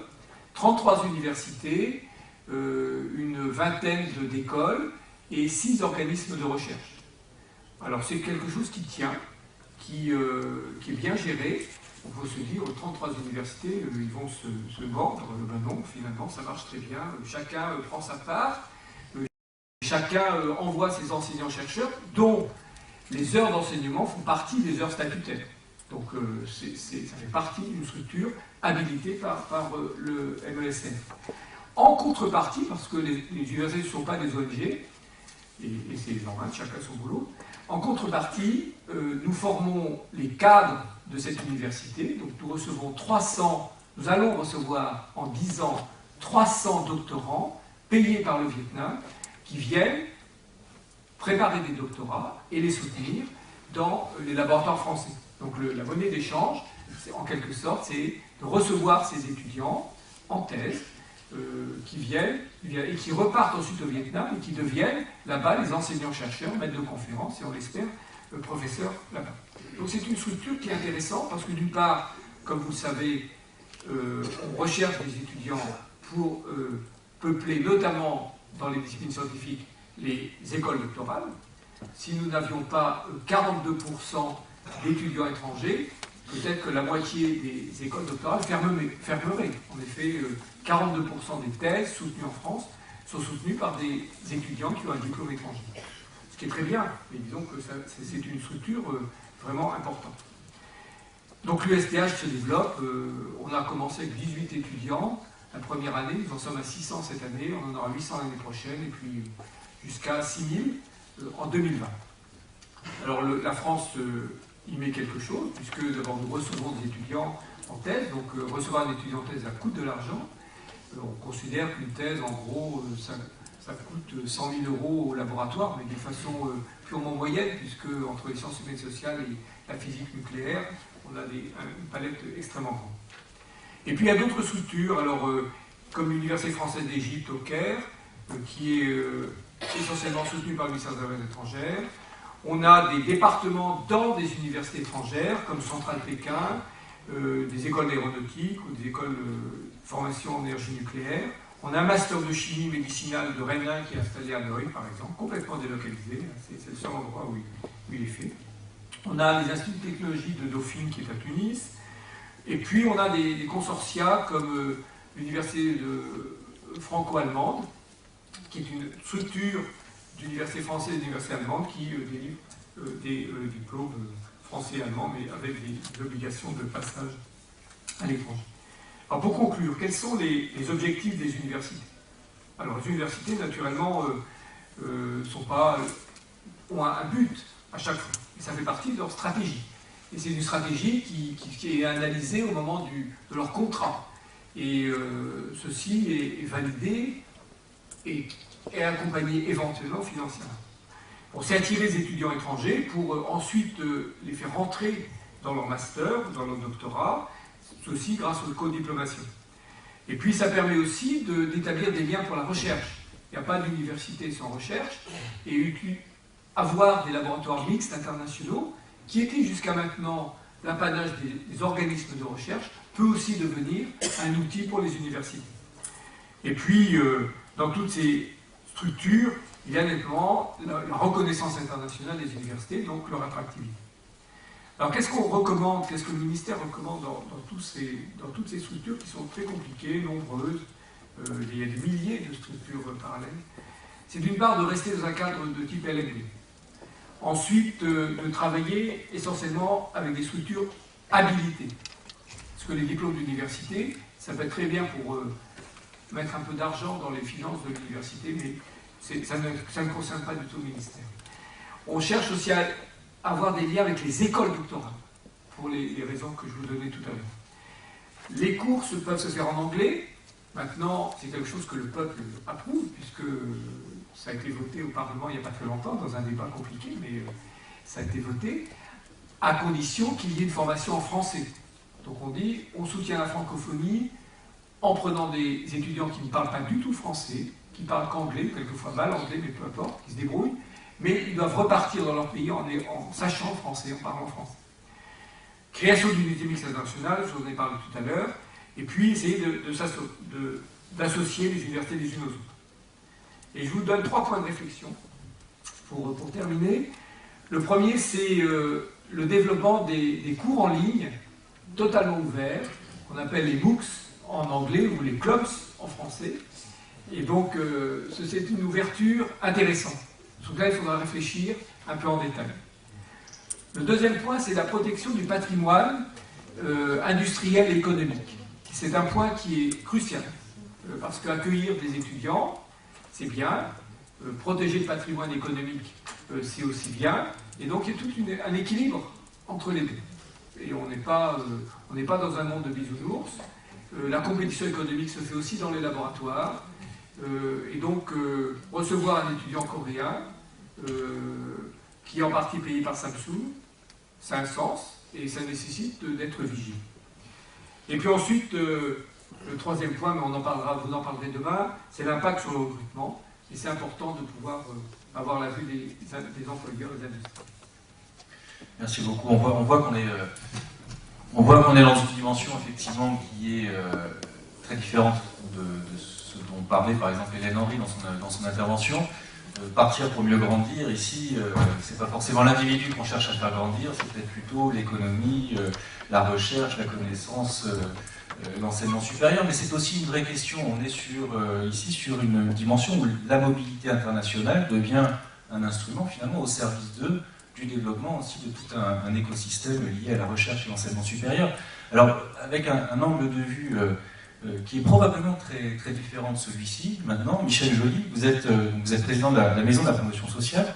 33 universités, une vingtaine d'écoles et 6 organismes de recherche. Alors c'est quelque chose qui tient, qui est bien géré. On peut se dire, 33 universités, ils vont se mordre. Ben non, finalement, ça marche très bien. Chacun prend sa part. Chacun envoie ses enseignants-chercheurs, dont les heures d'enseignement font partie des heures statutaires. Donc ça fait partie d'une structure habilitée par le MESN. En contrepartie, parce que les universités ne sont pas des ONG, et c'est normal, chacun son boulot, en contrepartie, nous formons les cadres de cette université. Donc nous allons recevoir en 10 ans 300 doctorants payés par le Vietnam qui viennent préparer des doctorats et les soutenir dans les laboratoires français. Donc la monnaie d'échange, en quelque sorte, c'est de recevoir ces étudiants en thèse qui viennent et qui repartent ensuite au Vietnam et qui deviennent là-bas les enseignants-chercheurs, maîtres de conférences et on l'espère professeurs là-bas. Donc c'est une structure qui est intéressante parce que d'une part, comme vous le savez, on recherche des étudiants pour peupler notamment dans les disciplines scientifiques les écoles doctorales. Si nous n'avions pas 42% d'étudiants étrangers, peut-être que la moitié des écoles doctorales fermeraient. En effet, 42% des thèses soutenues en France sont soutenues par des étudiants qui ont un diplôme étranger. Ce qui est très bien, mais disons que c'est une structure vraiment importante. Donc l'USTH se développe, on a commencé avec 18 étudiants, la première année. Nous en sommes à 600 cette année, on en aura 800 l'année prochaine, et puis jusqu'à 6000 en 2020. Alors la France y met quelque chose, puisque d'abord nous recevons des étudiants en thèse, donc recevoir un étudiant en thèse, ça coûte de l'argent. On considère qu'une thèse, en gros, ça coûte 100 000 € au laboratoire, mais de façon purement moyenne, puisque entre les sciences humaines et sociales et la physique nucléaire, on a une palette extrêmement grande. Et puis il y a d'autres structures, alors comme l'Université française d'Égypte au Caire, qui est essentiellement soutenue par le ministère des Affaires étrangères. On a des départements dans des universités étrangères, comme Centrale Pékin, des écoles d'aéronautique ou des écoles de formation en énergie nucléaire. On a un master de chimie médicinale de Rennes qui est installé à Noël, par exemple, complètement délocalisé. C'est le seul endroit où il est fait. On a les instituts de technologie de Dauphine qui est à Tunis. Et puis on a des consortia comme l'université franco-allemande, qui est une structure d'université française et d'université allemande qui délivre des diplômes français et allemands, mais avec des obligations de passage à l'étranger. Alors pour conclure, quels sont les objectifs des universités? Alors les universités, naturellement, ont un but à chaque fois, et ça fait partie de leur stratégie. Et c'est une stratégie qui est analysée au moment de leur contrat. Et ceci est validé et accompagné éventuellement financièrement. Bon, c'est attirer les étudiants étrangers pour ensuite les faire rentrer dans leur master, dans leur doctorat, ceci grâce aux co-diplomations. Et puis ça permet aussi d'établir des liens pour la recherche. Il n'y a pas d'université sans recherche, et avoir des laboratoires mixtes internationaux, qui étaient jusqu'à maintenant l'apanage des organismes de recherche, peut aussi devenir un outil pour les universités. Et puis, dans toutes ces structures, il y a nettement la reconnaissance internationale des universités, donc leur attractivité. Alors qu'est-ce qu'on recommande, qu'est-ce que le ministère recommande dans toutes ces structures qui sont très compliquées, nombreuses, il y a des milliers de structures parallèles? C'est d'une part de rester dans un cadre de type LMD. Ensuite, de travailler essentiellement avec des structures habilitées. Parce que les diplômes d'université, ça peut être très bien pour mettre un peu d'argent dans les finances de l'université, mais ça ne concerne pas du tout le ministère. On cherche aussi à avoir des liens avec les écoles doctorales, pour les raisons que je vous donnais tout à l'heure. Les cours peuvent se faire en anglais. Maintenant, c'est quelque chose que le peuple approuve, puisque ça a été voté au Parlement il n'y a pas très longtemps, dans un débat compliqué, mais ça a été voté, à condition qu'il y ait une formation en français. Donc on dit, on soutient la francophonie en prenant des étudiants qui ne parlent pas du tout français, qui parlent qu'anglais, quelquefois mal anglais, mais peu importe, qui se débrouillent, mais ils doivent repartir dans leur pays en sachant français, en parlant français. Création d'unités mixtes internationales, je vous en ai parlé tout à l'heure, et puis essayer d'associer les universités les unes aux autres. Et je vous donne 3 points de réflexion pour terminer. Le premier, c'est le développement des cours en ligne totalement ouverts, qu'on appelle les MOOCs en anglais ou les clubs en français. Et donc, c'est une ouverture intéressante. Donc là, il faudra réfléchir un peu en détail. Le deuxième point, c'est la protection du patrimoine industriel et économique. C'est un point qui est crucial, parce qu'accueillir des étudiants, c'est bien, protéger le patrimoine économique, c'est aussi bien, et donc il y a tout un équilibre entre les deux. Et on n'est pas dans un monde de bisounours. La compétition économique se fait aussi dans les laboratoires, et donc recevoir un étudiant coréen, qui est en partie payé par Samsung, ça a un sens, et ça nécessite d'être vigile. Et puis ensuite, le troisième point, mais vous en parlerez demain, c'est l'impact sur le recrutement. Et c'est important de pouvoir avoir la vue des employeurs et des industries. Merci beaucoup. On voit qu'on est dans une dimension effectivement qui est très différente de ce dont parlait par exemple Hélène Henry dans son intervention. Partir pour mieux grandir, ici, c'est pas forcément l'individu qu'on cherche à faire grandir, c'est peut-être plutôt l'économie, la recherche, la connaissance, l'enseignement supérieur, mais c'est aussi une vraie question. On est ici sur une dimension où la mobilité internationale devient un instrument finalement au service du développement aussi de tout un écosystème lié à la recherche et l'enseignement supérieur. Alors, avec un angle de vue qui est probablement très, très différent de celui-ci. Maintenant, Michel Joly, vous êtes président de la Maison de la Promotion Sociale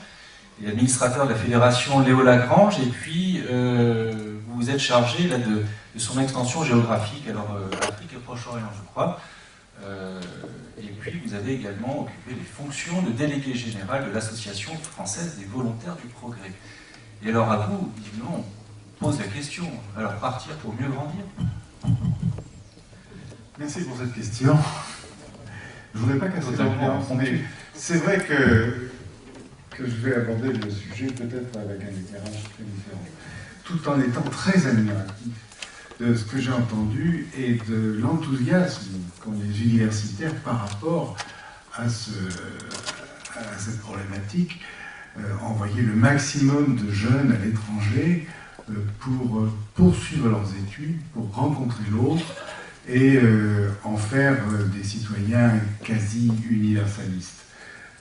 et administrateur de la Fédération Léo Lagrange, et puis vous vous êtes chargé là, de son extension géographique, alors Afrique et Proche-Orient, je crois. Et puis vous avez également occupé les fonctions de délégué général de l'Association française des volontaires du progrès. Et alors à vous, évidemment, on pose la question, alors partir pour mieux grandir? Merci pour cette question. Je ne voudrais pas casser l'ambiance, mais c'est vrai que je vais aborder le sujet peut-être avec un éclairage très différent, tout en étant très admiratif de ce que j'ai entendu et de l'enthousiasme qu'ont les universitaires par rapport à cette problématique. Envoyer le maximum de jeunes à l'étranger pour poursuivre leurs études, pour rencontrer l'autre et en faire des citoyens quasi universalistes.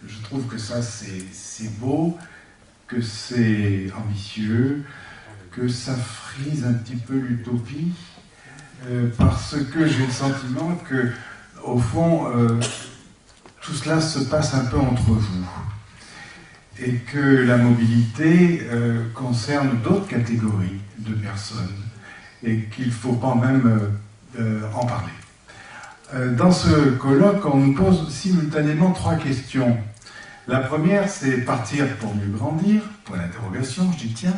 Je trouve que ça c'est beau, que c'est ambitieux, que ça frise un petit peu l'utopie, parce que j'ai le sentiment que, au fond, tout cela se passe un peu entre vous, et que la mobilité concerne d'autres catégories de personnes, et qu'il faut quand même en parler. Dans ce colloque, on nous pose simultanément 3 questions. La première, c'est partir pour mieux grandir, point d'interrogation, je dis tiens.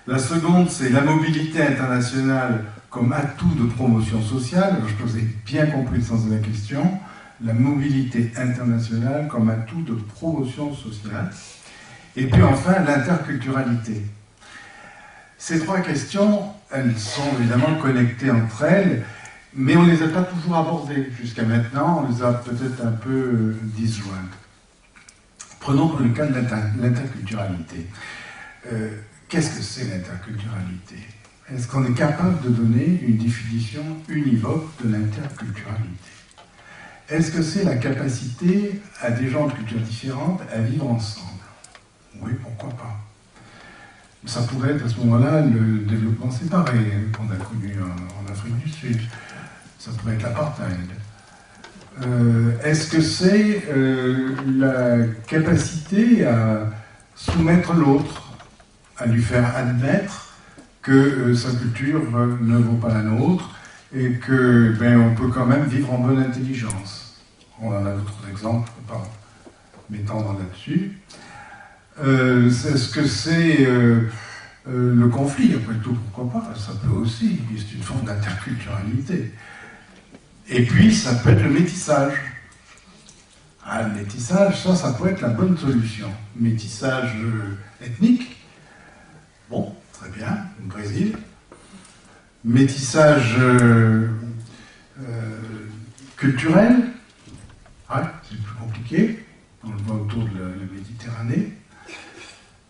La seconde, c'est la mobilité internationale comme atout de promotion sociale. Alors, je pense que vous avez bien compris le sens de la question. La mobilité internationale comme atout de promotion sociale. Et puis enfin, l'interculturalité. Ces 3 questions, elles sont évidemment connectées entre elles, mais on ne les a pas toujours abordées jusqu'à maintenant, on les a peut-être un peu disjointes. Prenons pour le cas de l'interculturalité. Qu'est-ce que c'est l'interculturalité? Est-ce qu'on est capable de donner une définition univoque de l'interculturalité? Est-ce que c'est la capacité à des gens de cultures différentes à vivre ensemble? Oui, pourquoi pas. Ça pourrait être à ce moment-là le développement séparé qu'on a connu en Afrique du Sud. Ça pourrait être l'apartheid. Est-ce que c'est la capacité à soumettre l'autre, à lui faire admettre que sa culture ne vaut pas la nôtre et que on peut quand même vivre en bonne intelligence? On en a d'autres exemples, pas m'étendre là-dessus. Est-ce que c'est le conflit? Après tout, pourquoi pas? Ça peut aussi, c'est une forme d'interculturalité. Et puis, ça peut être le métissage. Ah, le métissage, ça peut être la bonne solution. Métissage ethnique, bon, très bien, le Brésil. Métissage culturel, ouais, c'est plus compliqué, on le voit autour de la Méditerranée.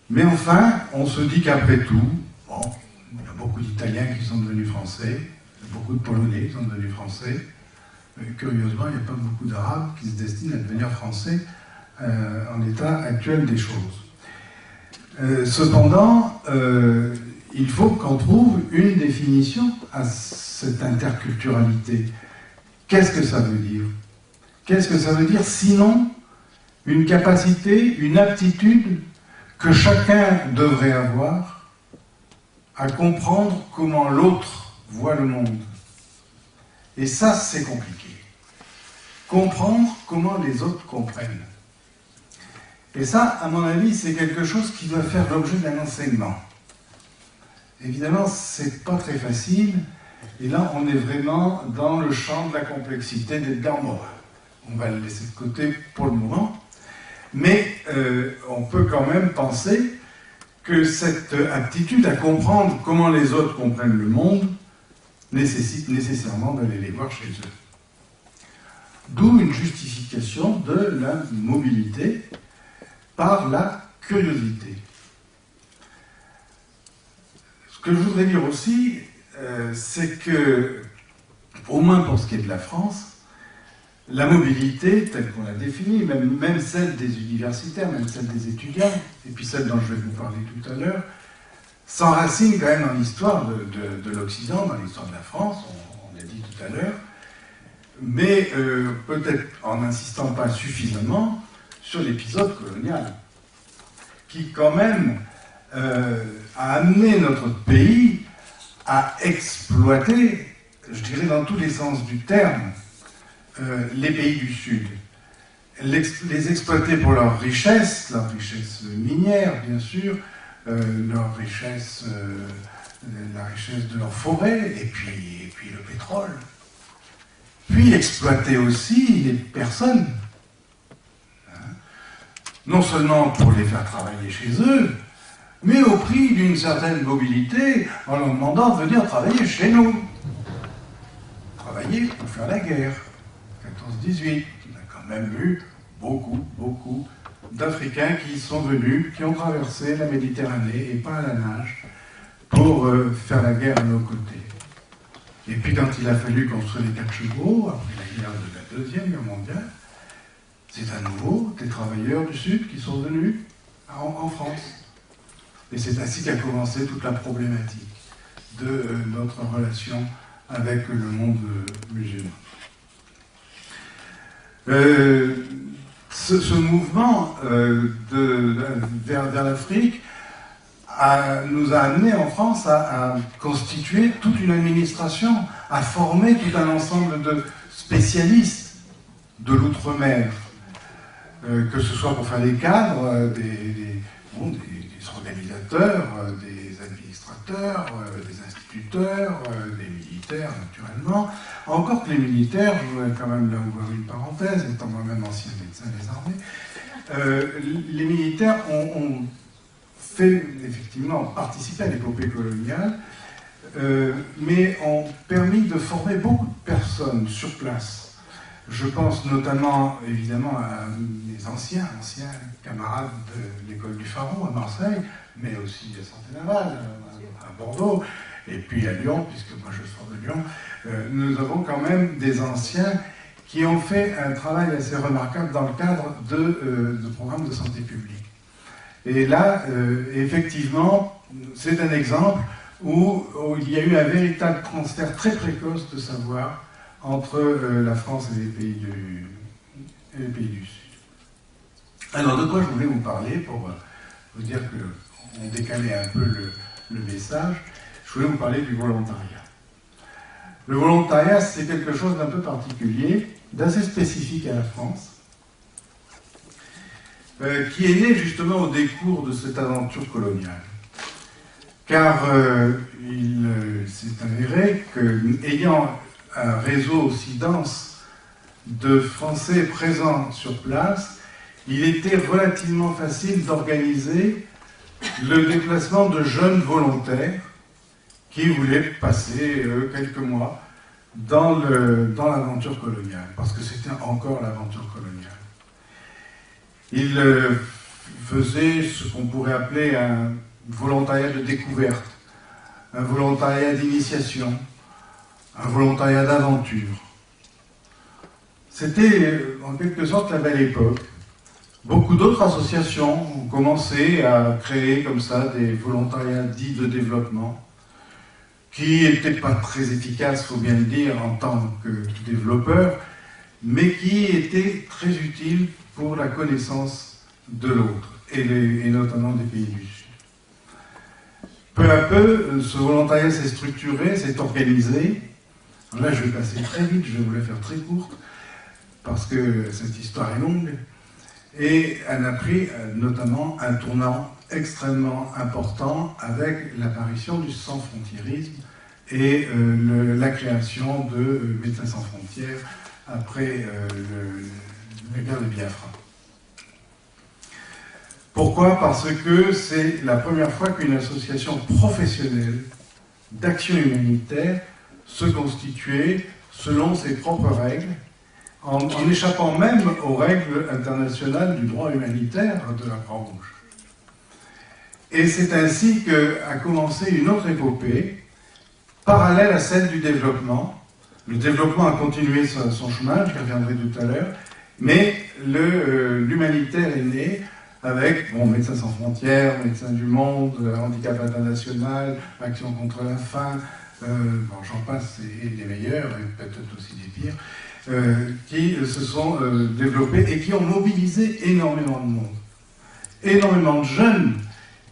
Mais enfin, on se dit qu'après tout, bon, il y a beaucoup d'Italiens qui sont devenus français, beaucoup de Polonais qui sont devenus français. Curieusement, il n'y a pas beaucoup d'Arabes qui se destinent à devenir français en l'état actuel des choses. Cependant, il faut qu'on trouve une définition à cette interculturalité. Qu'est-ce que ça veut dire? Qu'est-ce que ça veut dire sinon une capacité, une aptitude que chacun devrait avoir à comprendre comment l'autre voit le monde? Et ça, c'est compliqué. Comprendre comment les autres comprennent. Et ça, à mon avis, c'est quelque chose qui doit faire l'objet d'un enseignement. Évidemment, c'est pas très facile, et là, on est vraiment dans le champ de la complexité d'Edgar Morin. On va le laisser de côté pour le moment, mais on peut quand même penser que cette aptitude à comprendre comment les autres comprennent le monde nécessite nécessairement d'aller les voir chez eux. D'où une justification de la mobilité par la curiosité. Ce que je voudrais dire aussi, c'est que, au moins pour ce qui est de la France, la mobilité, telle qu'on l'a définie, même celle des universitaires, même celle des étudiants, et puis celle dont je vais vous parler tout à l'heure, s'enracine quand même dans l'histoire de l'Occident, dans l'histoire de la France, on l'a dit tout à l'heure, mais peut-être en n'insistant pas suffisamment sur l'épisode colonial, qui quand même a amené notre pays à exploiter, je dirais dans tous les sens du terme, les pays du Sud. Les exploiter pour leur richesse minière, bien sûr, leur richesse, la richesse de leur forêt, et puis le pétrole. Puis exploiter aussi les personnes, hein, non seulement pour les faire travailler chez eux, mais au prix d'une certaine mobilité, en leur demandant de venir travailler chez nous. Travailler pour faire la guerre. 14-18, on a quand même eu beaucoup d'Africains qui sont venus, qui ont traversé la Méditerranée, et pas à la nage, pour faire la guerre à nos côtés. Et puis quand il a fallu construire les 4 chevaux, après la guerre de la Deuxième Guerre mondiale, c'est à nouveau des travailleurs du Sud qui sont venus en France. Et c'est ainsi qu'a commencé toute la problématique de notre relation avec le monde musulman. Ce mouvement vers l'Afrique nous a amené en France à constituer toute une administration, à former tout un ensemble de spécialistes de l'outre-mer, que ce soit pour faire des cadres, des organisateurs, des administrateurs, des instituteurs, des militaires naturellement. Encore que les militaires, je voudrais quand même là ouvrir une parenthèse, étant moi-même ancien médecin des armées, les militaires ont fait effectivement participer à l'épopée coloniale, mais ont permis de former beaucoup de personnes sur place. Je pense notamment, évidemment, à mes anciens camarades de l'école du Pharaon à Marseille, mais aussi à Santé-Naval, à Bordeaux, et puis à Lyon, puisque moi je sors de Lyon. Nous avons quand même des anciens qui ont fait un travail assez remarquable dans le cadre de programmes de santé publique. Et là, effectivement, c'est un exemple où il y a eu un véritable transfert très précoce de savoir entre la France et les pays du Sud. Alors, de quoi je voulais vous parler pour vous dire qu'on décalait un peu le message? Je voulais vous parler du volontariat. Le volontariat, c'est quelque chose d'un peu particulier, d'assez spécifique à la France, qui est né justement au décours de cette aventure coloniale. Car il s'est avéré qu'ayant un réseau aussi dense de Français présents sur place, il était relativement facile d'organiser le déplacement de jeunes volontaires qui voulaient passer quelques mois dans l'aventure coloniale, parce que c'était encore l'aventure coloniale. Il faisait ce qu'on pourrait appeler un volontariat de découverte, un volontariat d'initiation, un volontariat d'aventure. C'était en quelque sorte la belle époque. Beaucoup d'autres associations ont commencé à créer comme ça des volontariats dits de développement, qui n'étaient pas très efficaces, il faut bien le dire, en tant que développeurs, mais qui étaient très utiles pour la connaissance de l'autre, et notamment des pays du Sud. Peu à peu, ce volontariat s'est structuré, s'est organisé. Là, je vais passer très vite, je vais vous la faire très courte, parce que cette histoire est longue, et elle a pris notamment un tournant extrêmement important avec l'apparition du sans-frontiérisme et la création de Médecins sans frontières après la guerre de Biafra. Pourquoi? Parce que c'est la première fois qu'une association professionnelle d'action humanitaire se constituait selon ses propres règles, en échappant même aux règles internationales du droit humanitaire de la Croix-Rouge. Et c'est ainsi qu'a commencé une autre épopée, parallèle à celle du développement. Le développement a continué son chemin, je reviendrai tout à l'heure, mais l'humanitaire est né avec Médecins sans frontières, Médecins du monde, Handicap international, Action contre la faim, j'en passe, et des meilleurs, et peut-être aussi des pires. qui se sont développés et qui ont mobilisé énormément de monde. Énormément de jeunes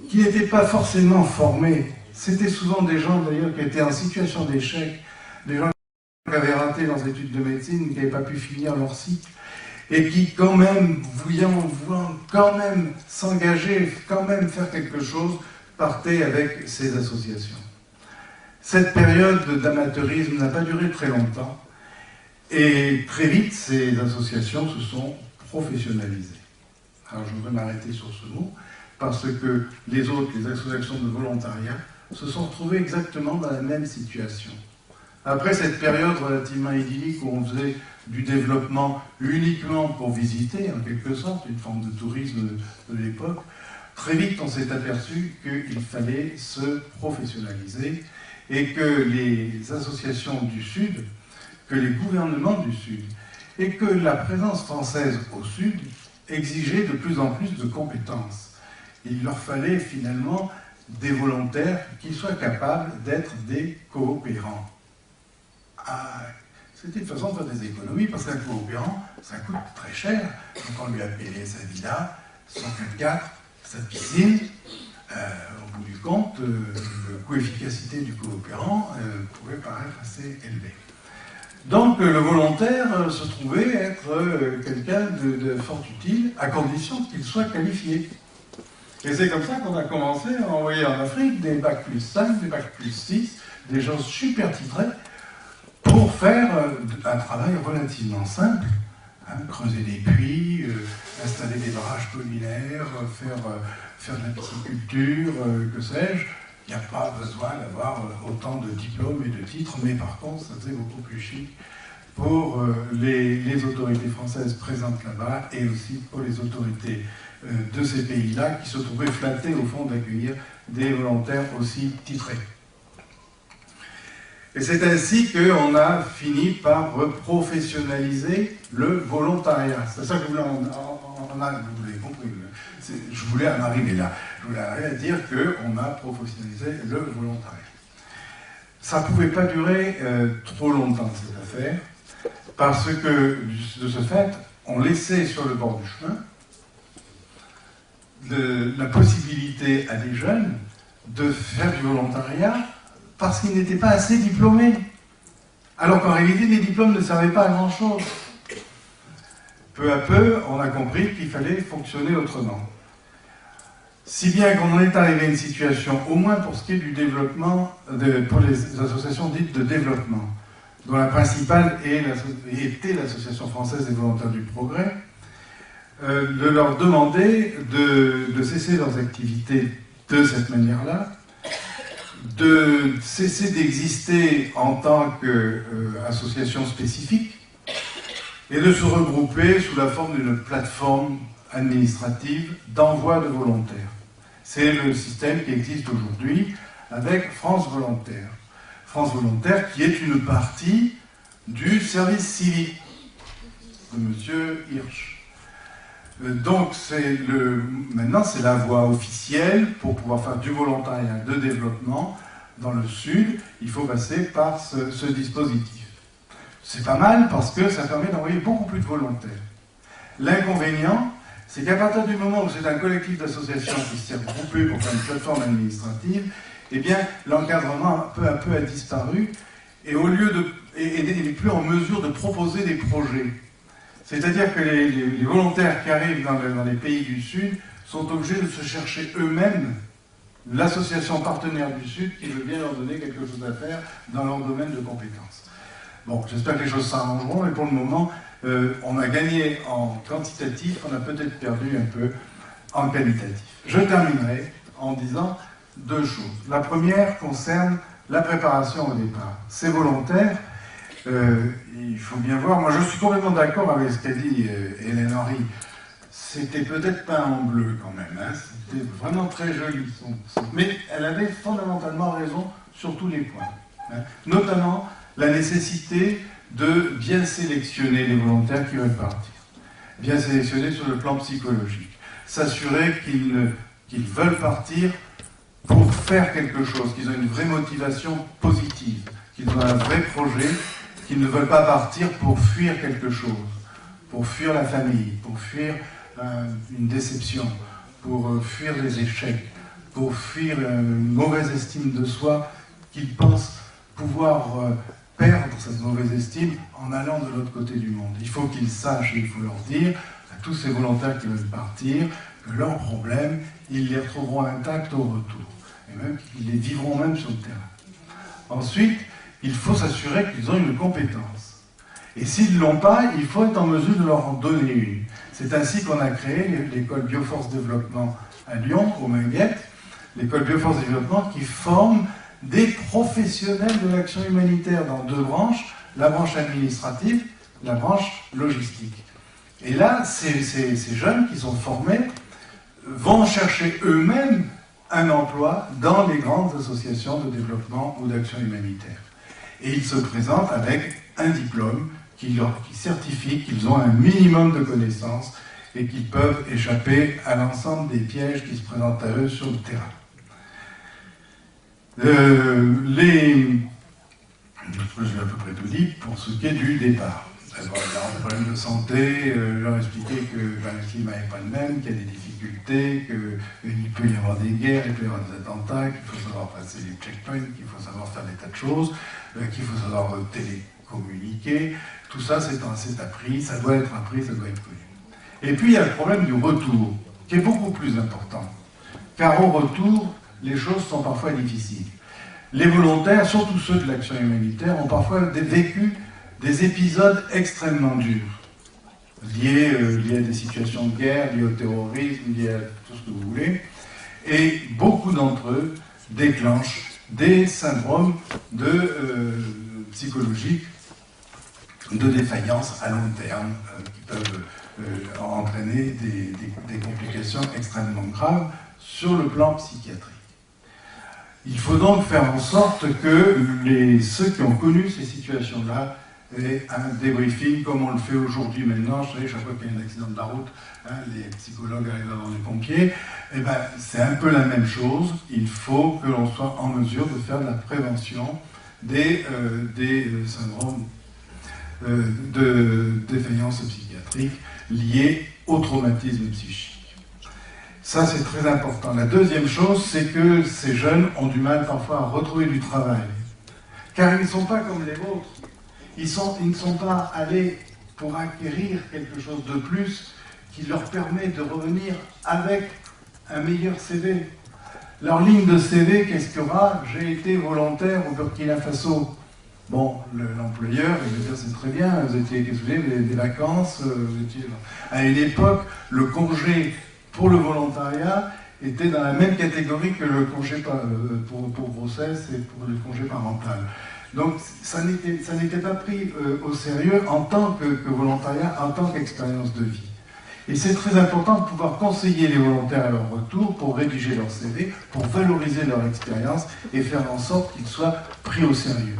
qui n'étaient pas forcément formés. C'était souvent des gens d'ailleurs qui étaient en situation d'échec, des gens qui avaient raté leurs études de médecine, qui n'avaient pas pu finir leur cycle, et qui quand même, voulant quand même s'engager, quand même faire quelque chose, partaient avec ces associations. Cette période d'amateurisme n'a pas duré très longtemps, et très vite ces associations se sont professionnalisées. Alors je voudrais m'arrêter sur ce mot, parce que les autres, les associations de volontariat, se sont retrouvées exactement dans la même situation. Après cette période relativement idyllique où on faisait du développement uniquement pour visiter, en quelque sorte, une forme de tourisme de l'époque, très vite on s'est aperçu qu'il fallait se professionnaliser et que les associations du Sud, que les gouvernements du Sud, et que la présence française au Sud exigeait de plus en plus de compétences. Il leur fallait finalement des volontaires qui soient capables d'être des coopérants. C'était une façon de faire des économies, parce qu'un coopérant, ça coûte très cher. Donc on lui a payé sa villa, son 4x4, sa piscine. Au bout du compte, le coût efficacité du coopérant pouvait paraître assez élevé. Donc le volontaire se trouvait être quelqu'un de fort utile, à condition qu'il soit qualifié. Et c'est comme ça qu'on a commencé à envoyer en Afrique des bacs plus 5, des bacs plus 6, des gens super titrés, pour faire un travail relativement simple, hein, creuser des puits, installer des barrages collinaires, faire de la pisciculture, que sais-je. Il n'y a pas besoin d'avoir autant de diplômes et de titres, mais par contre, ça faisait beaucoup plus chic pour les autorités françaises présentes là-bas et aussi pour les autorités de ces pays-là qui se trouvaient flattés au fond d'accueillir des volontaires aussi titrés. Et c'est ainsi qu'on a fini par professionnaliser le volontariat. C'est ça que vous l'avez compris. Je voulais en arriver là. Je voulais arriver à dire qu'on a professionnalisé le volontariat. Ça ne pouvait pas durer trop longtemps, cette affaire, parce que, de ce fait, on laissait sur le bord du chemin la possibilité à des jeunes de faire du volontariat parce qu'ils n'étaient pas assez diplômés. Alors qu'en réalité, les diplômes ne servaient pas à grand-chose. Peu à peu, on a compris qu'il fallait fonctionner autrement. Si bien qu'on en est arrivé à une situation, au moins pour ce qui est du développement, pour les associations dites de développement, dont la principale était l'Association française des volontaires du progrès, de leur demander de cesser leurs activités de cette manière-là, de cesser d'exister en tant qu'association spécifique et de se regrouper sous la forme d'une plateforme administrative d'envoi de volontaires. C'est le système qui existe aujourd'hui avec France Volontaire. France Volontaire qui est une partie du service civique de M. Hirsch. Donc maintenant c'est la voie officielle pour pouvoir faire du volontariat de développement dans le Sud. Il faut passer par ce dispositif. C'est pas mal parce que ça permet d'envoyer beaucoup plus de volontaires. L'inconvénient, c'est qu'à partir du moment où c'est un collectif d'associations qui s'est regroupé pour faire une plateforme administrative, eh bien l'encadrement peu à peu a disparu et n'est plus en mesure de proposer des projets. C'est-à-dire que les volontaires qui arrivent dans les pays du Sud sont obligés de se chercher eux-mêmes l'association partenaire du Sud qui veut bien leur donner quelque chose à faire dans leur domaine de compétences. Bon, j'espère que les choses s'arrangeront, mais pour le moment, on a gagné en quantitatif, on a peut-être perdu un peu en qualitatif. Je terminerai en disant deux choses. La première concerne la préparation au départ. Ces volontaires, il faut bien voir, moi je suis complètement d'accord avec ce qu'a dit Hélène Henry. C'était peut-être peint en bleu quand même, hein. C'était vraiment très joli. Mais elle avait fondamentalement raison sur tous les points. Hein. Notamment la nécessité de bien sélectionner les volontaires qui veulent partir. Bien sélectionner sur le plan psychologique. S'assurer qu'ils veulent partir pour faire quelque chose, qu'ils ont une vraie motivation positive, qu'ils ont un vrai projet qu'ils ne veulent pas partir pour fuir quelque chose, pour fuir la famille, pour fuir une déception, pour fuir les échecs, pour fuir une mauvaise estime de soi qu'ils pensent pouvoir perdre cette mauvaise estime en allant de l'autre côté du monde. Il faut qu'ils sachent, et il faut leur dire à tous ces volontaires qui veulent partir que leurs problèmes, ils les retrouveront intacts au retour, et même qu'ils les vivront même sur le terrain. Ensuite, il faut s'assurer qu'ils ont une compétence. Et s'ils ne l'ont pas, il faut être en mesure de leur en donner une. C'est ainsi qu'on a créé l'école Bioforce Développement à Lyon, au Minguette, l'école Bioforce Développement qui forme des professionnels de l'action humanitaire dans deux branches, la branche administrative, la branche logistique. Et là, ces jeunes qui sont formés vont chercher eux-mêmes un emploi dans les grandes associations de développement ou d'action humanitaire. Et ils se présentent avec un diplôme qui certifie qu'ils ont un minimum de connaissances et qu'ils peuvent échapper à l'ensemble des pièges qui se présentent à eux sur le terrain. J'ai à peu près tout dit pour ce qui est du départ. Alors, il y a un problème de santé, leur expliquer que le climat n'est pas le même, qu'il y a des difficultés, qu'il peut y avoir des guerres, il peut y avoir des attentats, qu'il faut savoir passer les checkpoints, qu'il faut savoir faire des tas de choses, qu'il faut savoir télécommuniquer. Tout ça, c'est appris, ça doit être appris, ça doit être connu. Et puis, il y a le problème du retour, qui est beaucoup plus important. Car au retour, les choses sont parfois difficiles. Les volontaires, surtout ceux de l'action humanitaire, ont parfois vécu des épisodes extrêmement durs, liés à des situations de guerre, liés au terrorisme, liés à tout ce que vous voulez. Et beaucoup d'entre eux déclenchent des syndromes psychologiques de défaillance à long terme qui peuvent entraîner des complications extrêmement graves sur le plan psychiatrique. Il faut donc faire en sorte que ceux qui ont connu ces situations-là aient un débriefing comme on le fait aujourd'hui maintenant. Vous savez, chaque fois qu'il y a un accident de la route, les psychologues arrivent avant les pompiers. Eh ben, c'est un peu la même chose. Il faut que l'on soit en mesure de faire de la prévention des syndromes de défaillance psychiatrique liés au traumatisme psychique. Ça, c'est très important. La deuxième chose, c'est que ces jeunes ont du mal parfois à retrouver du travail. Car ils ne sont pas comme les vôtres. Ils ne sont pas allés pour acquérir quelque chose de plus qui leur permet de revenir avec un meilleur CV. Leur ligne de CV, qu'est-ce qu'il y aura? J'ai été volontaire au Burkina Faso. Bon, l'employeur, il va dire c'est très bien, vous étiez des vacances, vous étiez... À une époque, le congé pour le volontariat était dans la même catégorie que le congé pour grossesse et pour le congé parental. Donc ça n'était pas pris au sérieux en tant que volontariat, en tant qu'expérience de vie. Et c'est très important de pouvoir conseiller les volontaires à leur retour pour rédiger leur CV, pour valoriser leur expérience et faire en sorte qu'ils soient pris au sérieux.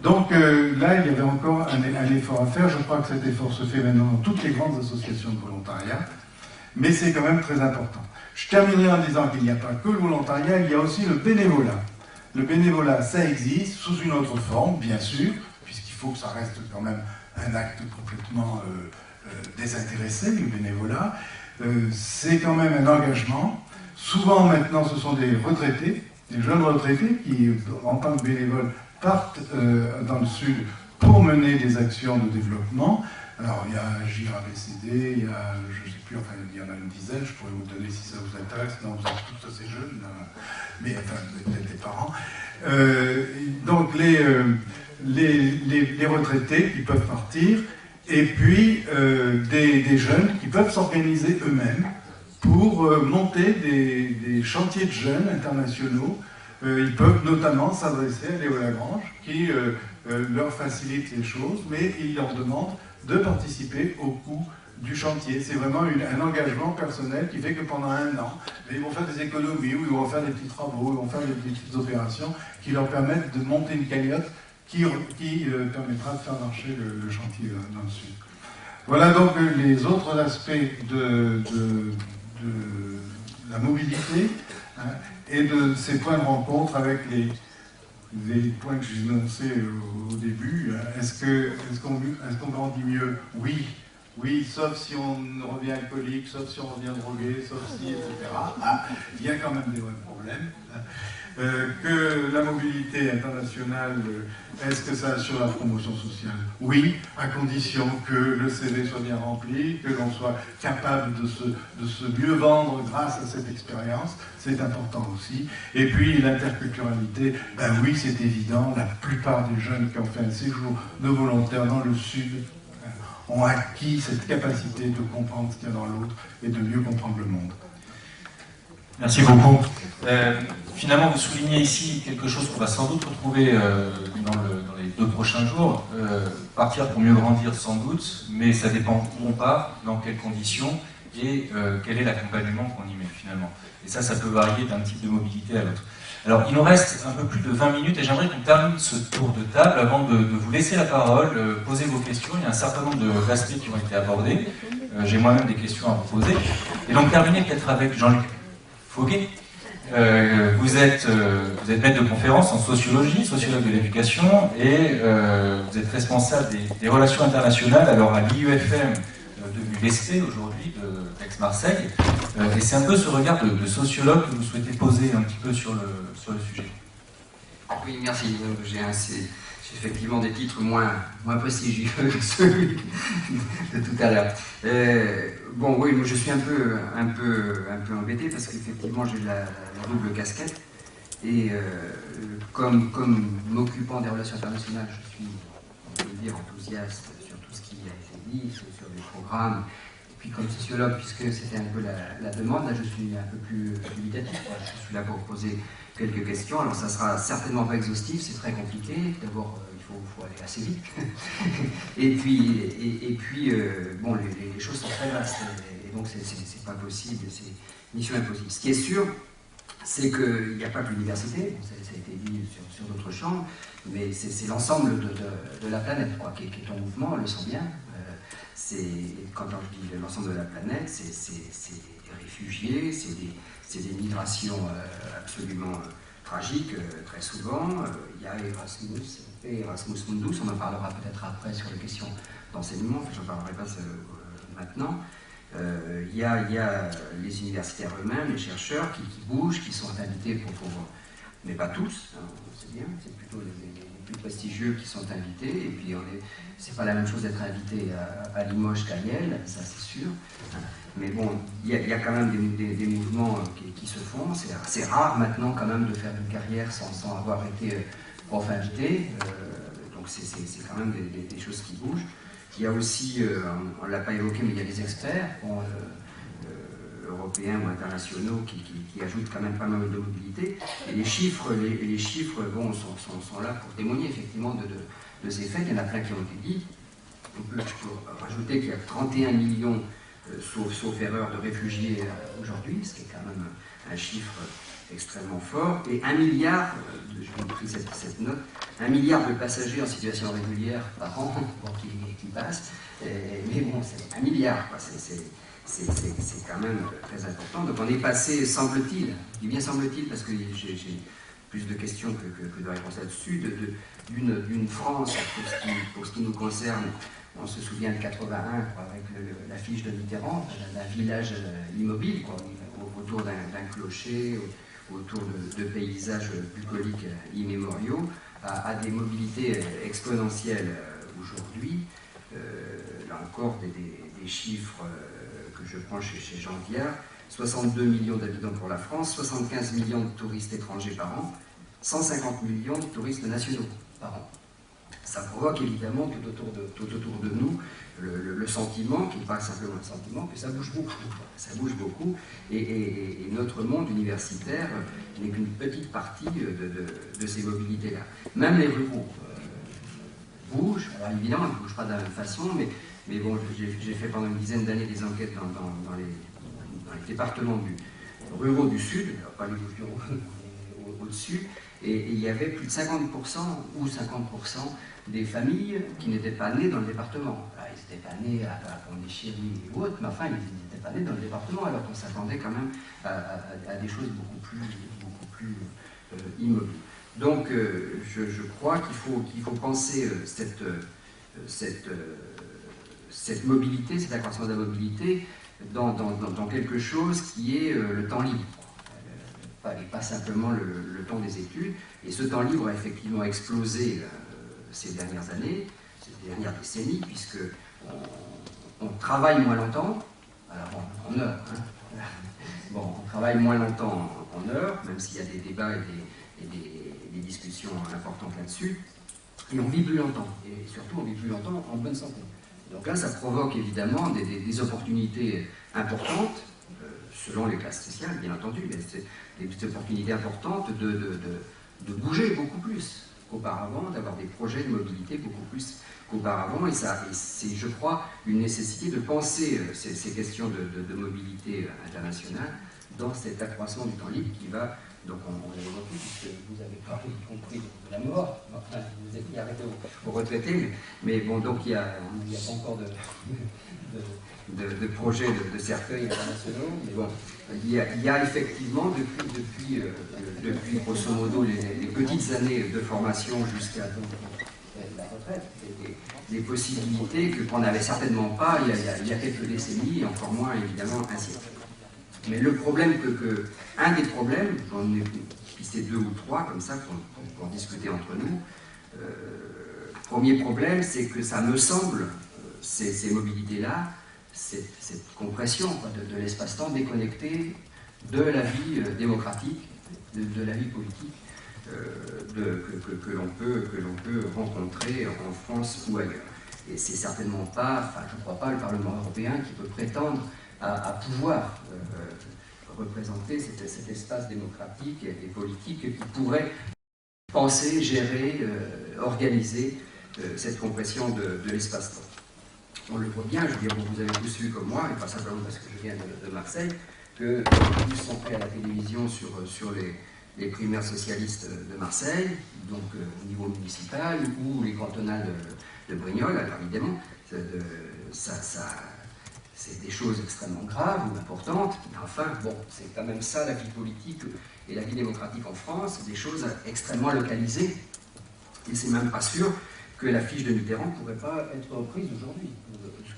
Donc là, il y avait encore un effort à faire. Je crois que cet effort se fait maintenant dans toutes les grandes associations de volontariat, mais c'est quand même très important. Je terminerai en disant qu'il n'y a pas que le volontariat, il y a aussi le bénévolat. Le bénévolat, ça existe, sous une autre forme, bien sûr, puisqu'il faut que ça reste quand même un acte complètement désintéressé, le bénévolat. C'est quand même un engagement. Souvent, maintenant, ce sont des retraités, des jeunes retraités qui, en tant que bénévoles, partent dans le sud pour mener des actions de développement. Alors, il y a Agir ABCD, il y a, je ne sais plus, enfin, il y en a une dizaine, je pourrais vous donner si ça vous intéresse, non, vous êtes tous assez jeunes, mais enfin, vous êtes des parents. Donc, les retraités qui peuvent partir, et puis des jeunes qui peuvent s'organiser eux-mêmes pour monter des chantiers de jeunes internationaux. Ils peuvent notamment s'adresser à Léo Lagrange, qui leur facilite les choses, mais ils leur demandent de participer au coût du chantier. C'est vraiment un engagement personnel qui fait que pendant un an, ils vont faire des économies, ou ils vont faire des petits travaux, ils vont faire des petites opérations qui leur permettent de monter une cagnotte qui permettra de faire marcher le chantier dans le sud. Voilà donc les autres aspects de la mobilité, hein, et de ces points de rencontre avec des points que j'ai énoncés au début. Est-ce qu'on grandit mieux? Oui. Oui, sauf si on revient alcoolique, sauf si on revient drogué, sauf si, etc. Ah, il y a quand même des vrais problèmes. Que la mobilité internationale, est-ce que ça assure la promotion sociale? Oui, à condition que le CV soit bien rempli, que l'on soit capable de se mieux vendre grâce à cette expérience, c'est important aussi. Et puis l'interculturalité, ben oui, c'est évident, la plupart des jeunes qui ont fait un séjour de volontaire dans le Sud ont acquis cette capacité de comprendre ce qu'il y a dans l'autre et de mieux comprendre le monde. Merci beaucoup. Finalement, vous soulignez ici quelque chose qu'on va sans doute retrouver dans les 2 prochains jours. Partir pour mieux grandir, sans doute, mais ça dépend où on part, dans quelles conditions et quel est l'accompagnement qu'on y met finalement. Et ça peut varier d'un type de mobilité à l'autre. Alors, il nous reste un peu plus de 20 minutes et j'aimerais qu'on termine ce tour de table avant de vous laisser la parole, poser vos questions. Il y a un certain nombre d'aspects qui ont été abordés. J'ai moi-même des questions à vous poser. Et donc, terminer peut-être avec Jean-Luc Fauguet. Vous êtes maître de conférence en sociologie, sociologue de l'éducation, et vous êtes responsable des relations internationales alors à l'IUFM de l'ESP aujourd'hui, d'Aix-Marseille. Et c'est un peu ce regard de sociologue que vous souhaitez poser un petit peu sur le sujet. Oui, merci. J'ai effectivement des titres moins prestigieux que celui de tout à l'heure. Bon, oui, je suis un peu embêté parce qu'effectivement j'ai la double casquette et comme m'occupant des relations internationales, je suis, on peut le dire, enthousiaste sur tout ce qui a été dit, sur les programmes. Et puis comme sociologue, puisque c'était un peu la demande, là je suis un peu plus dubitatif. Je suis là pour poser quelques questions. Alors ça sera certainement pas exhaustif, c'est très compliqué. D'abord, il faut aller assez vite. et puis bon, les choses sont très vastes. Et donc c'est pas possible, c'est mission impossible. Ce qui est sûr, c'est qu'il n'y a pas que l'université, bon, ça a été dit sur d'autres champs, mais c'est l'ensemble de la planète quoi, qui est en mouvement, on le sent bien. Quand je dis l'ensemble de la planète, c'est des réfugiés, c'est des migrations absolument tragiques, très souvent. Il y a Erasmus et Erasmus Mundus, on en parlera peut-être après sur les questions d'enseignement, enfin, je n'en parlerai pas maintenant. Il y a les universitaires eux-mêmes, les chercheurs qui bougent, qui sont invités pour mais pas tous, hein, c'est bien, c'est plutôt les plus prestigieux qui sont invités, et puis c'est pas la même chose d'être invité à Limoges qu'à Yale, ça c'est sûr, mais bon, il y a quand même des mouvements qui se font, c'est rare maintenant quand même de faire une carrière sans avoir été prof invité, donc c'est quand même des choses qui bougent. Il y a aussi, on ne l'a pas évoqué, mais il y a des experts, européens ou internationaux qui ajoutent quand même pas mal de mobilité. Et les chiffres bon, sont là pour témoigner effectivement de ces faits. Il y en a plein qui ont été dit. Je peux rajouter qu'il y a 31 millions, sauf erreur, de réfugiés aujourd'hui, ce qui est quand même un chiffre extrêmement fort. Et 1 milliard, j'ai pris cette note, 1 milliard de passagers en situation régulière par an qui passent. Mais bon, c'est 1 milliard, quoi. C'est quand même très important. Donc on est passé, semble-t-il, je dis bien semble-t-il parce que j'ai plus de questions que de réponses là-dessus, d'une France, pour ce qui nous concerne, on se souvient de 81, quoi, avec l'affiche de Mitterrand, d'un village immobile, quoi, autour d'un clocher, autour de paysages bucoliques immémoriaux, à des mobilités exponentielles aujourd'hui. Là encore, des chiffres que je prends chez Jean Viard, 62 millions d'habitants pour la France, 75 millions de touristes étrangers par an, 150 millions de touristes nationaux par an. Ça provoque évidemment tout autour de nous le sentiment, qui n'est pas simplement un sentiment, que ça bouge beaucoup. Ça bouge beaucoup, et notre monde universitaire n'est qu'une petite partie de ces mobilités-là. Même les ruraux bougent, alors évidemment ils ne bougent pas de la même façon, mais bon, j'ai fait pendant une dizaine d'années des enquêtes dans les départements ruraux du Sud, alors pas les Bouches-du-Rhône, au-dessus, et il y avait plus de 50% ou 50% des familles qui n'étaient pas nées dans le département. Alors, ils n'étaient pas nés à Pondichéry ou autre, mais enfin, ils n'étaient pas nés dans le département, alors qu'on s'attendait quand même à des choses beaucoup plus immobiles. Donc je crois qu'il faut penser cette mobilité, cet accroissement de la mobilité dans quelque chose qui est le temps libre, et pas simplement le temps des études. Et ce temps libre a effectivement explosé ces dernières années, ces dernières décennies, puisque on travaille moins longtemps, alors en heures. Hein. Bon, on travaille moins longtemps en heures, même s'il y a des débats et des discussions importantes là-dessus, et on vit plus longtemps, et surtout on vit plus longtemps en bonne santé. Donc là, ça provoque évidemment des opportunités importantes, selon les classes sociales, bien entendu, mais c'est des opportunités importantes de bouger beaucoup plus qu'auparavant, d'avoir des projets de mobilité beaucoup plus qu'auparavant, et c'est, je crois, une nécessité de penser ces questions de mobilité internationale dans cet accroissement du temps libre qui va, donc on l'a évoqué, puisque vous avez parlé, y compris de la mort, enfin, vous êtes arrêté aux retraités, mais bon, donc il n'y a pas encore de projets de cercueils internationaux, mais bon, il y a effectivement, depuis grosso modo les petites années de formation jusqu'à la retraite, des possibilités qu'on n'avait certainement pas il y a quelques décennies, et encore moins évidemment un siècle. Mais le problème un des problèmes, j'en ai pisté 2 ou 3 comme ça pour discuter entre nous, premier problème, c'est que ça me semble, ces mobilités-là, cette compression de l'espace-temps déconnecté de la vie démocratique, de la vie politique que l'on peut rencontrer en France ou ailleurs. Et c'est certainement pas, enfin je ne crois pas, le Parlement européen qui peut prétendre à pouvoir représenter cet espace démocratique et politique qui pourrait penser, gérer, organiser cette compression de l'espace-temps. On le voit bien, je veux dire, vous avez tous vu comme moi, et pas simplement parce que je viens de Marseille, que tous sont prêts à la télévision sur les primaires socialistes de Marseille, donc au niveau municipal, ou les cantonales de Brignoles. Alors évidemment, c'est des choses extrêmement graves ou importantes, mais enfin, bon, c'est quand même ça la vie politique et la vie démocratique en France, des choses extrêmement localisées, et c'est même pas sûr que la fiche de Mitterrand ne pourrait pas être reprise aujourd'hui,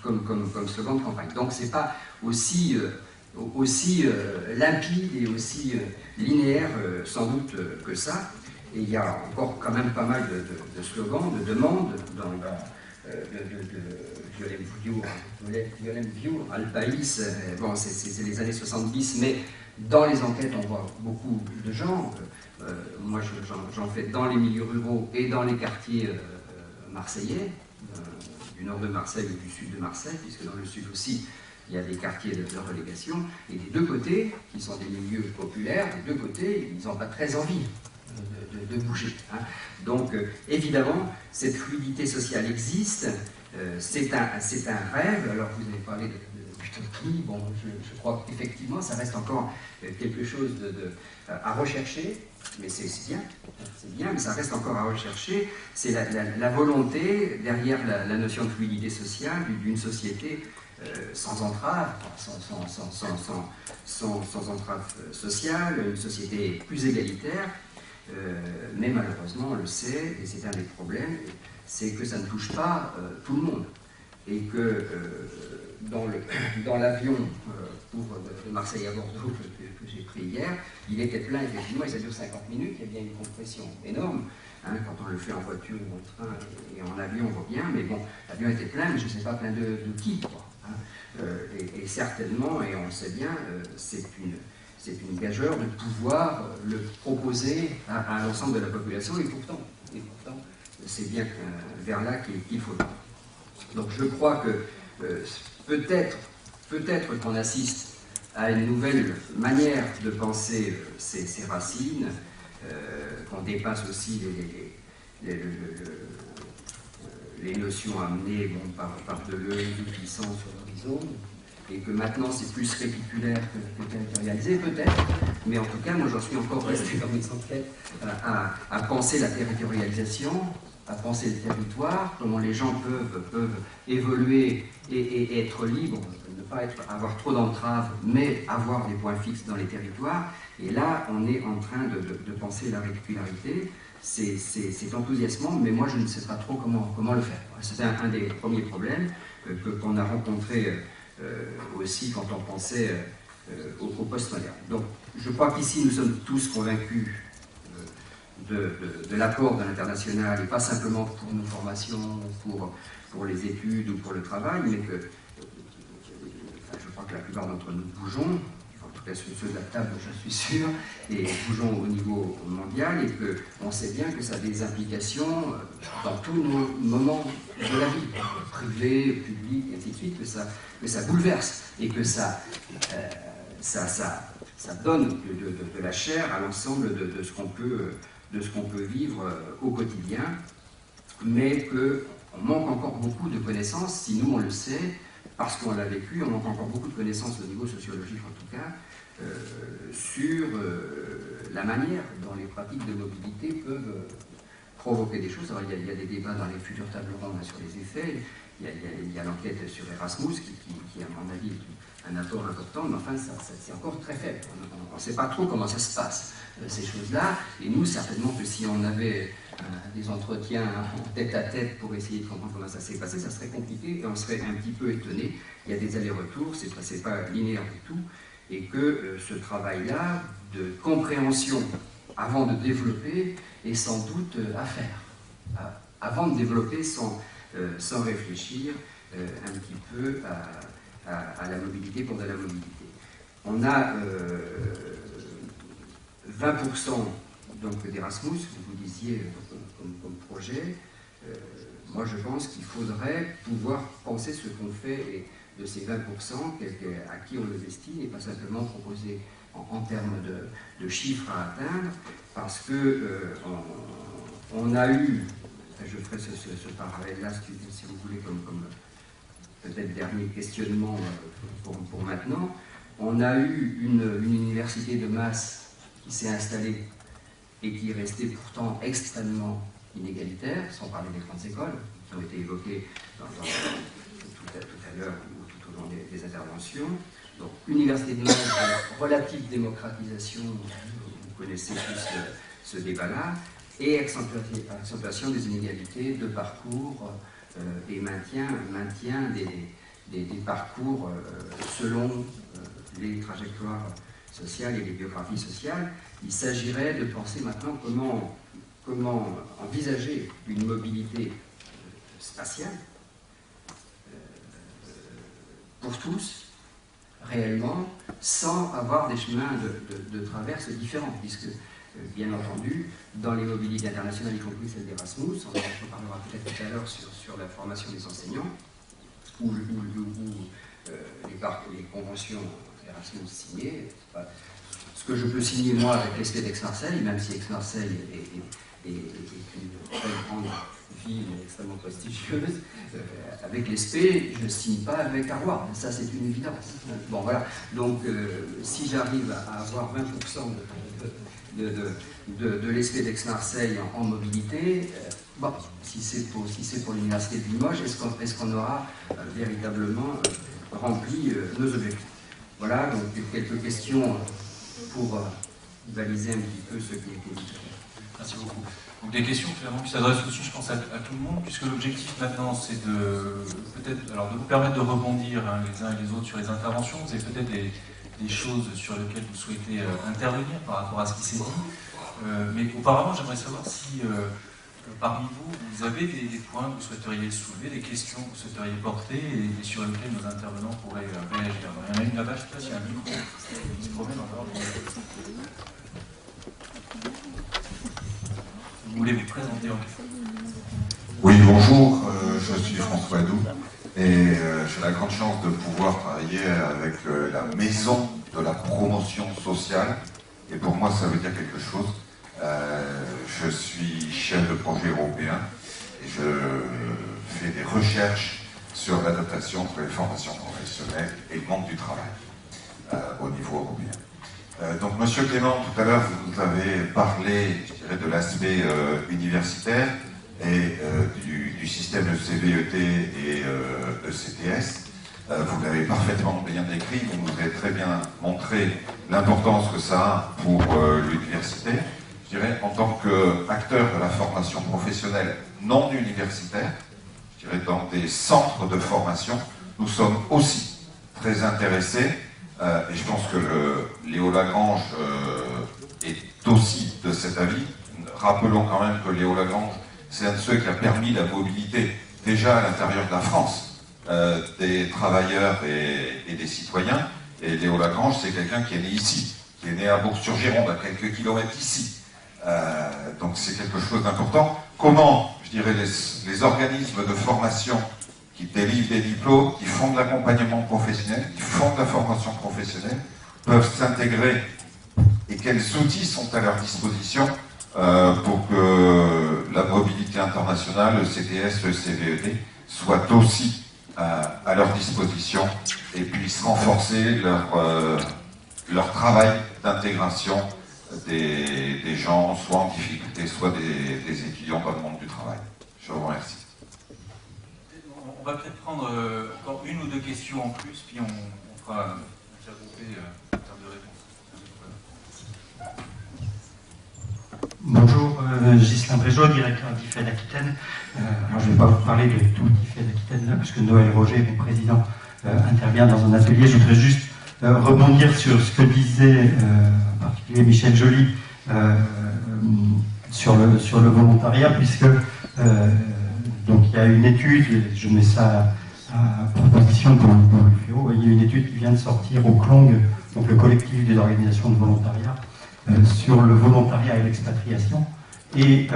comme slogan de campagne. Donc c'est pas aussi limpide et aussi linéaire sans doute que ça, et il y a encore quand même pas mal de slogans, de demandes dans Violem View, Al País, bon, c'est les années 70, mais dans les enquêtes, on voit beaucoup de gens. Moi, j'en fais dans les milieux ruraux et dans les quartiers marseillais, du nord de Marseille ou du sud de Marseille, puisque dans le sud aussi, il y a des quartiers de relégation. Et des deux côtés, qui sont des milieux populaires, des deux côtés, ils n'ont pas très envie de bouger. Hein. Donc, évidemment, cette fluidité sociale existe. C'est un rêve. Alors, vous avez parlé d'utopie. Bon, je crois qu'effectivement, ça reste encore quelque chose à rechercher. Mais c'est bien, mais ça reste encore à rechercher. C'est la volonté, derrière la notion de fluidité sociale, d'une société sans entrave, sans entrave sociale, une société plus égalitaire. Mais malheureusement, on le sait, et c'est un des problèmes, c'est que ça ne touche pas tout le monde. Et que dans l'avion de Marseille à Bordeaux que j'ai pris hier, il était plein effectivement, et ça dure 50 minutes, il y a bien une compression énorme. Hein, quand on le fait en voiture ou en train et en avion, on voit bien, mais bon, l'avion était plein, mais je ne sais pas plein de qui, quoi. Hein. Et certainement, et on le sait bien, c'est une gageure de pouvoir le proposer à l'ensemble de la population, et pourtant c'est bien vers là qu'il faut. Donc je crois que peut-être qu'on assiste à une nouvelle manière de penser ces racines, qu'on dépasse aussi les notions amenées par Deleuze ou Glissant sur l'horizon, et que maintenant c'est plus réticulaire que territorialisé, peut-être, mais en tout cas, moi j'en suis encore resté dans mes enquêtes à penser la territorialisation, à penser le territoire, comment les gens peuvent évoluer et être libres, ne pas avoir trop d'entraves, mais avoir des points fixes dans les territoires. Et là, on est en train de penser la réticularité c'est enthousiasmant, mais moi je ne sais pas trop comment le faire. C'était un des premiers problèmes qu'on a rencontré aussi quand on pensait au postmoderne. Donc je crois qu'ici nous sommes tous convaincus de l'apport de l'international, et pas simplement pour nos formations, pour les études ou pour le travail, mais que je crois que la plupart d'entre nous bougeons, en tout cas ceux de la table, je suis sûr, et bougeons au niveau mondial, et qu'on sait bien que ça a des implications dans tous nos moments de la vie, privé, public, et ainsi de suite, que ça bouleverse, et que ça donne de la chair à l'ensemble de ce qu'on peut vivre au quotidien, mais qu'on manque encore beaucoup de connaissances, si nous on le sait, parce qu'on l'a vécu, on manque encore beaucoup de connaissances au niveau sociologique en tout cas, sur la manière dont les pratiques de mobilité peuvent provoquer des choses. Alors il y a des débats dans les futures tables rondes sur les effets, il y a l'enquête sur Erasmus qui à mon avis un apport important, mais enfin c'est encore très faible. On ne sait pas trop comment ça se passe, ces choses-là, et nous certainement que si on avait des entretiens en tête-à-tête pour essayer de comprendre comment ça s'est passé, ça serait compliqué et on serait un petit peu étonné. Il y a des allers-retours, c'est pas linéaire du tout, et que ce travail-là de compréhension avant de développer est sans doute à faire. Avant de développer sans réfléchir un petit peu à la mobilité pour de la mobilité. On a 20% donc d'Erasmus, vous disiez comme projet. Moi je pense qu'il faudrait pouvoir penser ce qu'on fait et de ces 20%, à qui on le destine, et pas simplement proposer en termes de chiffres à atteindre, parce que on a eu, je ferai ce parallèle-là si vous voulez comme peut-être dernier questionnement pour maintenant, on a eu une université de masse qui s'est installée et qui est restée pourtant extrêmement inégalitaire, sans parler des grandes écoles qui ont été évoquées tout à l'heure ou tout au long des interventions. Donc, université de masse, relative démocratisation, vous connaissez tous ce débat-là, et accentuation des inégalités de parcours et maintien des parcours selon les trajectoires sociales et les biographies sociales. Il s'agirait de penser maintenant comment envisager une mobilité spatiale pour tous, réellement, sans avoir des chemins de traverse différents, puisque, bien entendu, dans les mobilités internationales, y compris celle d'Erasmus, on en parlera peut-être tout à l'heure sur la formation des enseignants, ou les conventions Erasmus signées. Ce que je peux signer, moi, avec l'ESP d'Aix-Marseille, même si Aix-Marseille est une très grande ville extrêmement prestigieuse, avec l'ESP, je ne signe pas avec Harvard. Ça, c'est une évidence. Bon, voilà. Donc, si j'arrive à avoir 20% de l'ESP d'Aix-Marseille en mobilité, bon, si c'est pour l'université de Limoges, est-ce qu'on aura véritablement rempli nos objectifs? Voilà, donc quelques questions pour baliser un petit peu ce qui a été dit. Merci beaucoup. Donc des questions finalement qui s'adressent aussi, je pense, à tout le monde, puisque l'objectif maintenant c'est de vous permettre de rebondir les uns et les autres sur les interventions. Vous avez peut-être des choses sur lesquelles vous souhaitez intervenir par rapport à ce qui s'est dit. Mais auparavant, j'aimerais savoir si parmi vous avez des points que vous souhaiteriez soulever, des questions que vous souhaiteriez porter et sur lesquelles nos intervenants pourraient réagir. Alors, il y en a une là-bas, je ne sais pas s'il y a un micro qui se promène encore. Vous voulez vous présenter en quelque sorte? Oui, bonjour, je suis François Doux et j'ai la grande chance de pouvoir travailler avec la maison de la promotion sociale, et pour moi ça veut dire quelque chose. Je suis chef de projet européen et je fais des recherches sur l'adaptation entre les formations professionnelles et le monde du travail au niveau européen. Donc, Monsieur Clément, tout à l'heure, vous nous avez parlé, je dirais, de l'aspect universitaire et du système de CVET et ECTS. Vous l'avez parfaitement bien décrit, vous nous avez très bien montré l'importance que ça a pour l'université. je dirais, en tant qu'acteur de la formation professionnelle non universitaire, je dirais dans des centres de formation, nous sommes aussi très intéressés, et je pense que Léo Lagrange est aussi de cet avis. Rappelons quand même que Léo Lagrange, c'est un de ceux qui a permis la mobilité déjà à l'intérieur de la France des travailleurs et des citoyens. Et Léo Lagrange, c'est quelqu'un qui est né ici, qui est né à Bourg-sur-Gironde, à quelques kilomètres d'ici. Donc c'est quelque chose d'important. Comment, je dirais, les organismes de formation qui délivrent des diplômes, qui font de l'accompagnement professionnel, qui font de la formation professionnelle, peuvent s'intégrer et quels outils sont à leur disposition pour que la mobilité internationale, le CTS, le CVED, soient aussi à leur disposition et puissent renforcer leur travail d'intégration des gens, soit en difficulté, soit des étudiants dans le monde du travail. Je vous remercie. On va peut-être prendre encore une ou deux questions en plus, puis on fera intergrouper en termes de réponse. Bonjour, Ghislain Brégeot, directeur d'IFED Aquitaine. Alors je ne vais pas vous parler de tout l'IFED Aquitaine, parce que Noël Roger, mon président, intervient dans un atelier. Je voudrais juste rebondir sur ce que disait en particulier Michel Joly sur le volontariat, puisque donc il y a une étude, je mets ça à proposition pour l'UFEO, il y a une étude qui vient de sortir au CLONG, donc le collectif des organisations de volontariat, sur le volontariat et l'expatriation. Et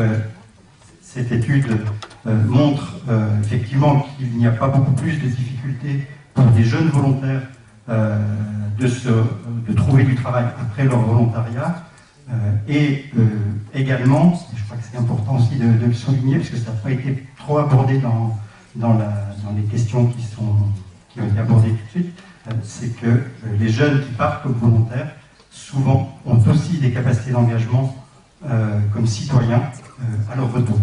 cette étude montre effectivement qu'il n'y a pas beaucoup plus de difficultés pour des jeunes volontaires de trouver du travail après leur volontariat. Et également, je crois que c'est important aussi de le souligner, parce que ça n'a pas été trop abordé dans les questions qui ont été abordées tout de suite, c'est que les jeunes qui partent comme volontaires, souvent, ont aussi des capacités d'engagement comme citoyens à leur retour.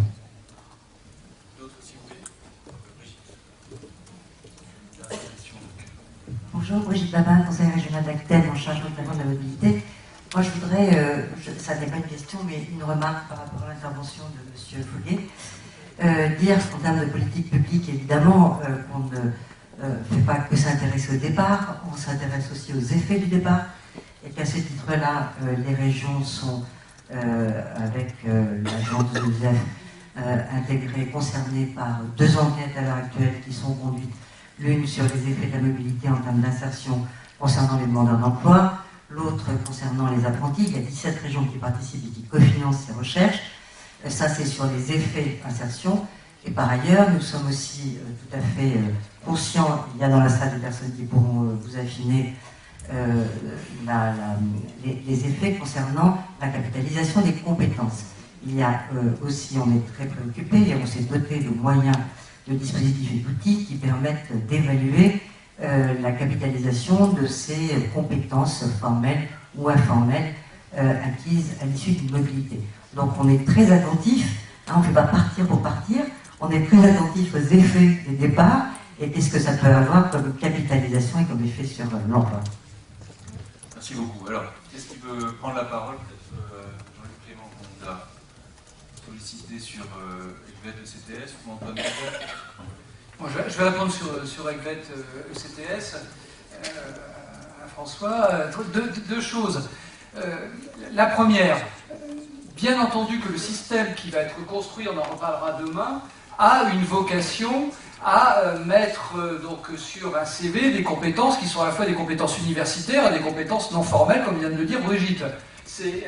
Bonjour, Brigitte Babin, conseillère régionale d'Aquitaine, en charge notamment de la mobilité. Moi, je voudrais, ça n'est pas une question, mais une remarque par rapport à l'intervention de M. Follier. Dire qu'en termes de politique publique, évidemment, on ne fait pas que s'intéresser au départ, on s'intéresse aussi aux effets du départ, et qu'à ce titre-là, les régions sont, avec l'agence de l'USEF, intégrées, concernées par 2 enquêtes à l'heure actuelle qui sont conduites, l'une sur les effets de la mobilité en termes d'insertion concernant les demandeurs d'emploi, l'autre concernant les apprentis. Il y a 17 régions qui participent et qui cofinancent ces recherches. Ça, c'est sur les effets d'insertion. Et par ailleurs, nous sommes aussi tout à fait conscients, il y a dans la salle des personnes qui pourront vous affiner les effets concernant la capitalisation des compétences. Il y a aussi, on est très préoccupé et on s'est doté de moyens, de dispositifs et d'outils qui permettent d'évaluer la capitalisation de ces compétences formelles ou informelles acquises à l'issue d'une mobilité. Donc on est très attentif, hein, on ne fait pas partir pour partir, on est très attentif aux effets des départs et qu'est-ce que ça peut avoir comme capitalisation et comme effet sur l'emploi. Merci beaucoup. Alors, qu'est-ce qui veut prendre la parole? Peut-être Jean-Luc Clément, qu'on nous a sollicité sur ECVET ECTS, ou Antoine Berger. Bon, je vais répondre sur ECVET ECTS à François. Deux choses. La première, bien entendu que le système qui va être construit, on en reparlera demain, a une vocation à mettre donc sur un CV des compétences qui sont à la fois des compétences universitaires et des compétences non formelles, comme vient de le dire Brigitte. C'est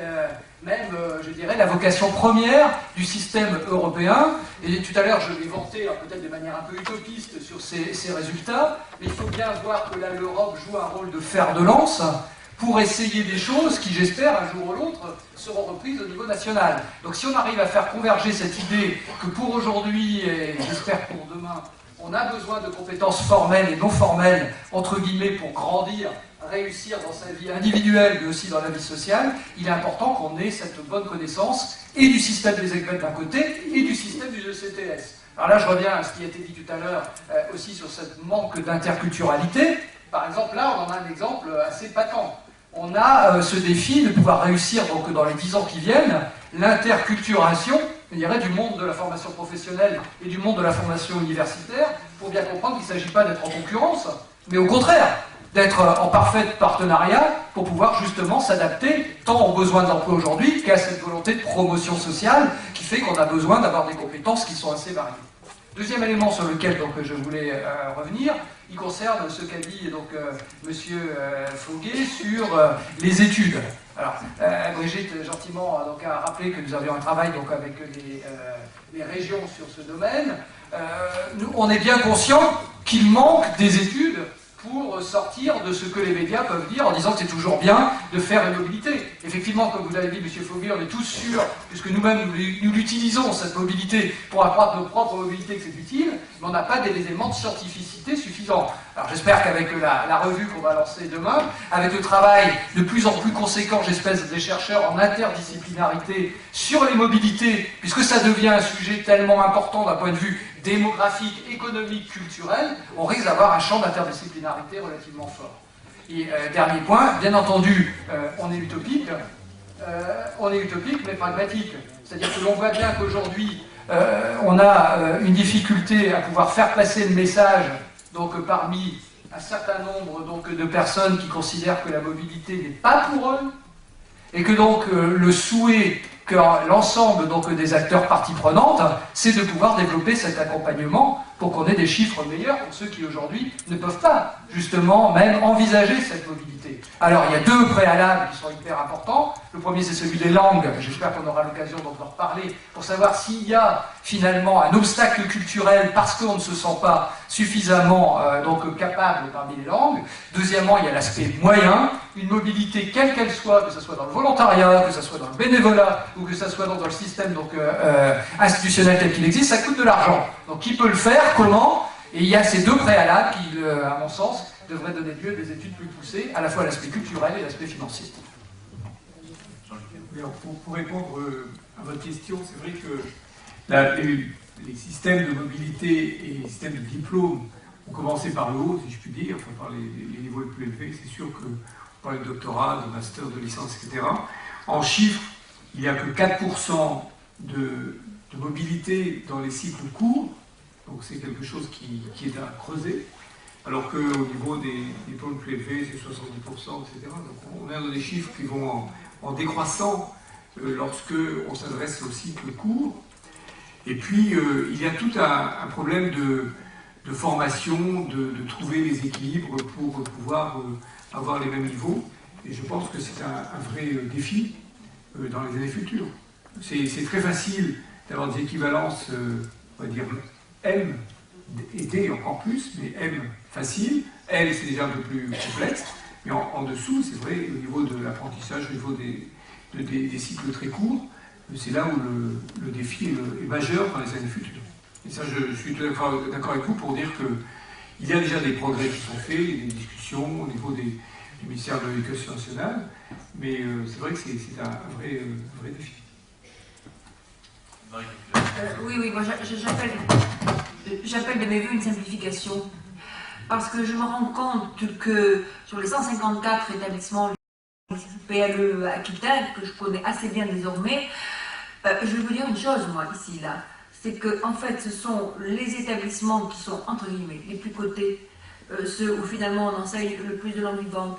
même, je dirais, la vocation première du système européen. Et tout à l'heure, je l'ai vanté peut-être de manière un peu utopiste sur ces résultats, mais il faut bien voir que là, l'Europe joue un rôle de fer de lance pour essayer des choses qui, j'espère, un jour ou l'autre, seront reprises au niveau national. Donc si on arrive à faire converger cette idée que pour aujourd'hui, et j'espère pour demain, on a besoin de compétences formelles et non formelles, entre guillemets, pour grandir, réussir dans sa vie individuelle, mais aussi dans la vie sociale, il est important qu'on ait cette bonne connaissance et du système des ECVET d'un côté et du système du ECTS. Alors là, je reviens à ce qui a été dit tout à l'heure aussi sur ce manque d'interculturalité. Par exemple, là, on en a un exemple assez patent. on a ce défi de pouvoir réussir donc, dans les 10 ans qui viennent l'interculturation, je dirais, du monde de la formation professionnelle et du monde de la formation universitaire, pour bien comprendre qu'il ne s'agit pas d'être en concurrence, mais au contraire, d'être en parfait partenariat pour pouvoir justement s'adapter tant aux besoins de l'emploi aujourd'hui qu'à cette volonté de promotion sociale qui fait qu'on a besoin d'avoir des compétences qui sont assez variées. Deuxième élément sur lequel donc, je voulais revenir, il concerne ce qu'a dit donc, monsieur Fauguet sur les études. Alors, Brigitte gentiment donc, a rappelé que nous avions un travail donc, avec les régions sur ce domaine. Nous, on est bien conscient qu'il manque des études pour sortir de ce que les médias peuvent dire en disant que c'est toujours bien de faire une mobilité. Effectivement, comme vous l'avez dit, M. Fauguet, on est tous sûrs, puisque nous-mêmes nous l'utilisons, cette mobilité, pour accroître nos propres mobilités, que c'est utile, mais on n'a pas des éléments de scientificité suffisants. Alors j'espère qu'avec la revue qu'on va lancer demain, avec le travail de plus en plus conséquent, j'espère, des chercheurs en interdisciplinarité sur les mobilités, puisque ça devient un sujet tellement important d'un point de vue démographique, économique, culturel, on risque d'avoir un champ d'interdisciplinarité relativement fort. Et dernier point, bien entendu, on est utopique mais pragmatique. C'est-à-dire que l'on voit bien qu'aujourd'hui, on a une difficulté à pouvoir faire passer le message donc, parmi un certain nombre donc, de personnes qui considèrent que la mobilité n'est pas pour eux, et que donc le souhait que l'ensemble donc, des acteurs parties prenantes, c'est de pouvoir développer cet accompagnement pour qu'on ait des chiffres meilleurs pour ceux qui aujourd'hui ne peuvent pas justement même envisager cette mobilité. Alors il y a deux préalables qui sont hyper importants. Le premier c'est celui des langues, j'espère qu'on aura l'occasion d'en reparler, pour savoir s'il y a finalement un obstacle culturel parce qu'on ne se sent pas suffisamment donc, capable parmi les langues. Deuxièmement, il y a l'aspect moyen, une mobilité quelle qu'elle soit, que ce soit dans le volontariat, que ce soit dans le bénévolat, ou que ce soit dans le système donc, institutionnel tel qu'il existe, ça coûte de l'argent. Donc qui peut le faire, comment? Et il y a ces deux préalables qui, à mon sens, devraient donner lieu à des études plus poussées, à la fois l'aspect culturel et l'aspect financier. Alors, pour répondre à votre question, c'est vrai que les systèmes de mobilité et les systèmes de diplôme ont commencé par le haut, si je puis dire, enfin par les niveaux les plus élevés. C'est sûr qu'on parle de doctorat, de master, de licence, etc. En chiffres, il n'y a que 4% de mobilité dans les cycles courts, donc c'est quelque chose qui est à creuser, alors qu'au niveau des diplômes plus élevés, c'est 70%, etc. Donc on est dans des chiffres qui vont en décroissant lorsque on s'adresse au cycle court. Et puis, il y a tout un problème de formation, de trouver les équilibres pour pouvoir avoir les mêmes niveaux. Et je pense que c'est un vrai défi dans les années futures. C'est très facile d'avoir des équivalences, on va dire, M et D encore plus, mais M facile, L c'est déjà un peu plus complexe, mais en dessous, c'est vrai, au niveau de l'apprentissage, au niveau des cycles très courts, c'est là où le défi est majeur dans les années futures. Et ça, je suis tout d'accord avec vous pour dire qu'il y a déjà des progrès qui sont faits, des discussions au niveau du ministère de l'Éducation nationale, mais c'est vrai que c'est un vrai défi. Oui, moi j'appelle de mes voeux une simplification, parce que je me rends compte que sur les 154 établissements PLE Aquitaine, que je connais assez bien désormais, je vais vous dire une chose, moi, ici, là, c'est que, en fait, ce sont les établissements qui sont, entre guillemets, les plus cotés, ceux où finalement on enseigne le plus de langues vivantes,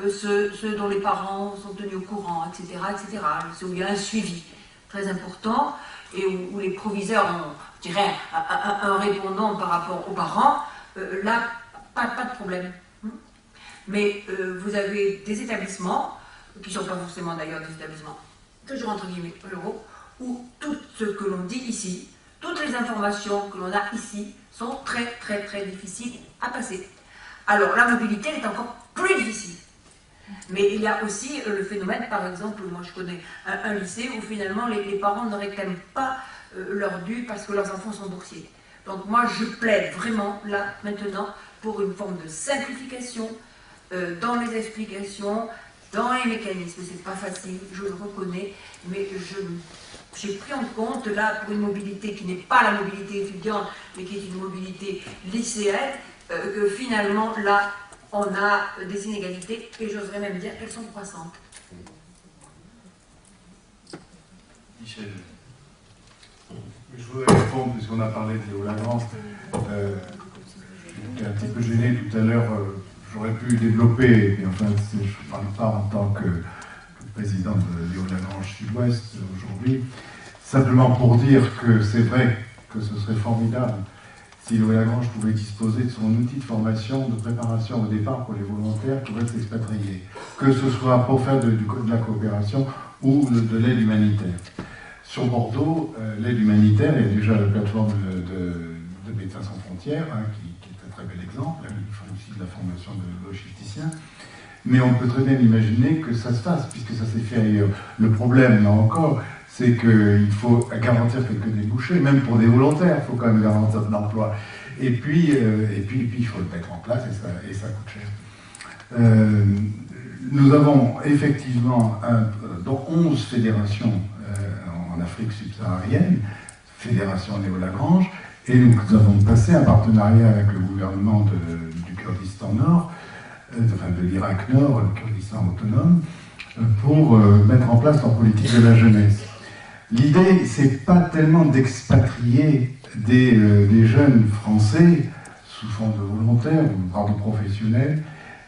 ceux dont les parents sont tenus au courant, etc., ceux où il y a un suivi très important, et où les proviseurs ont, je dirais, un répondant par rapport aux parents, là, pas de problème. Mais vous avez des établissements, qui ne sont pas forcément d'ailleurs des établissements, toujours entre guillemets, ruraux, où tout ce que l'on dit ici, toutes les informations que l'on a ici, sont très difficiles à passer. Alors la mobilité est encore plus difficile. Mais il y a aussi le phénomène, par exemple, moi je connais un lycée où finalement les parents ne réclament pas leur dû parce que leurs enfants sont boursiers. Donc moi je plaide vraiment là maintenant pour une forme de simplification dans les explications, dans les mécanismes. C'est pas facile, je le reconnais, mais j'ai pris en compte là pour une mobilité qui n'est pas la mobilité étudiante, mais qui est une mobilité lycéenne, que finalement là on a des inégalités, et j'oserais même dire qu'elles sont croissantes. Michel. Je voudrais répondre, puisqu'on a parlé de Léo Lagrange. J'étais un petit peu gêné tout à l'heure, j'aurais pu développer, mais enfin, je ne parle pas en tant que président de Léo Lagrange Sud-Ouest aujourd'hui, simplement pour dire que c'est vrai que ce serait formidable si Léo Lagrange pouvait disposer de son outil de formation, de préparation au départ pour les volontaires qui veulent s'expatrier, que ce soit pour faire de la coopération ou de l'aide humanitaire. Sur Bordeaux, l'aide humanitaire, il y a déjà la plateforme de Médecins sans frontières, qui est un très bel exemple, ils font aussi de la formation de logisticiens, mais on peut très bien imaginer que ça se fasse, puisque ça s'est fait ailleurs. Le problème, là encore, c'est qu'il faut garantir quelques débouchés, même pour des volontaires, il faut quand même garantir de l'emploi. Et puis, il faut le mettre en place, et ça coûte cher. Nous avons effectivement 11 fédérations en Afrique subsaharienne, Fédération Léo Lagrange, et nous avons passé un partenariat avec le gouvernement du Kurdistan Nord, enfin de l'Irak Nord, le Kurdistan autonome, pour mettre en place leur politique de la jeunesse. L'idée, c'est pas tellement d'expatrier des jeunes Français sous forme de volontaires ou voire de professionnels,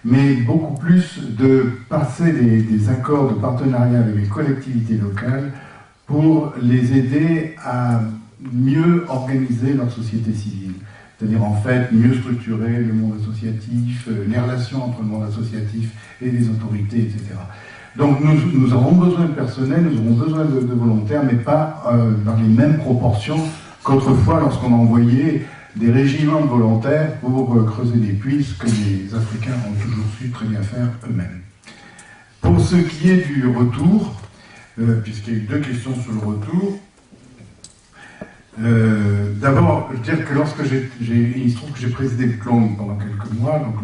mais beaucoup plus de passer des accords de partenariat avec les collectivités locales pour les aider à mieux organiser leur société civile. C'est-à-dire en fait mieux structurer le monde associatif, les relations entre le monde associatif et les autorités, etc. Donc nous aurons besoin de personnel, nous aurons besoin de volontaires, mais pas dans les mêmes proportions qu'autrefois lorsqu'on envoyait des régiments de volontaires pour creuser des puits, ce que les Africains ont toujours su très bien faire eux-mêmes. Pour ce qui est du retour, puisqu'il y a eu 2 questions sur le retour, d'abord, je veux dire que lorsque il se trouve que j'ai présidé le CLONG pendant quelques mois, donc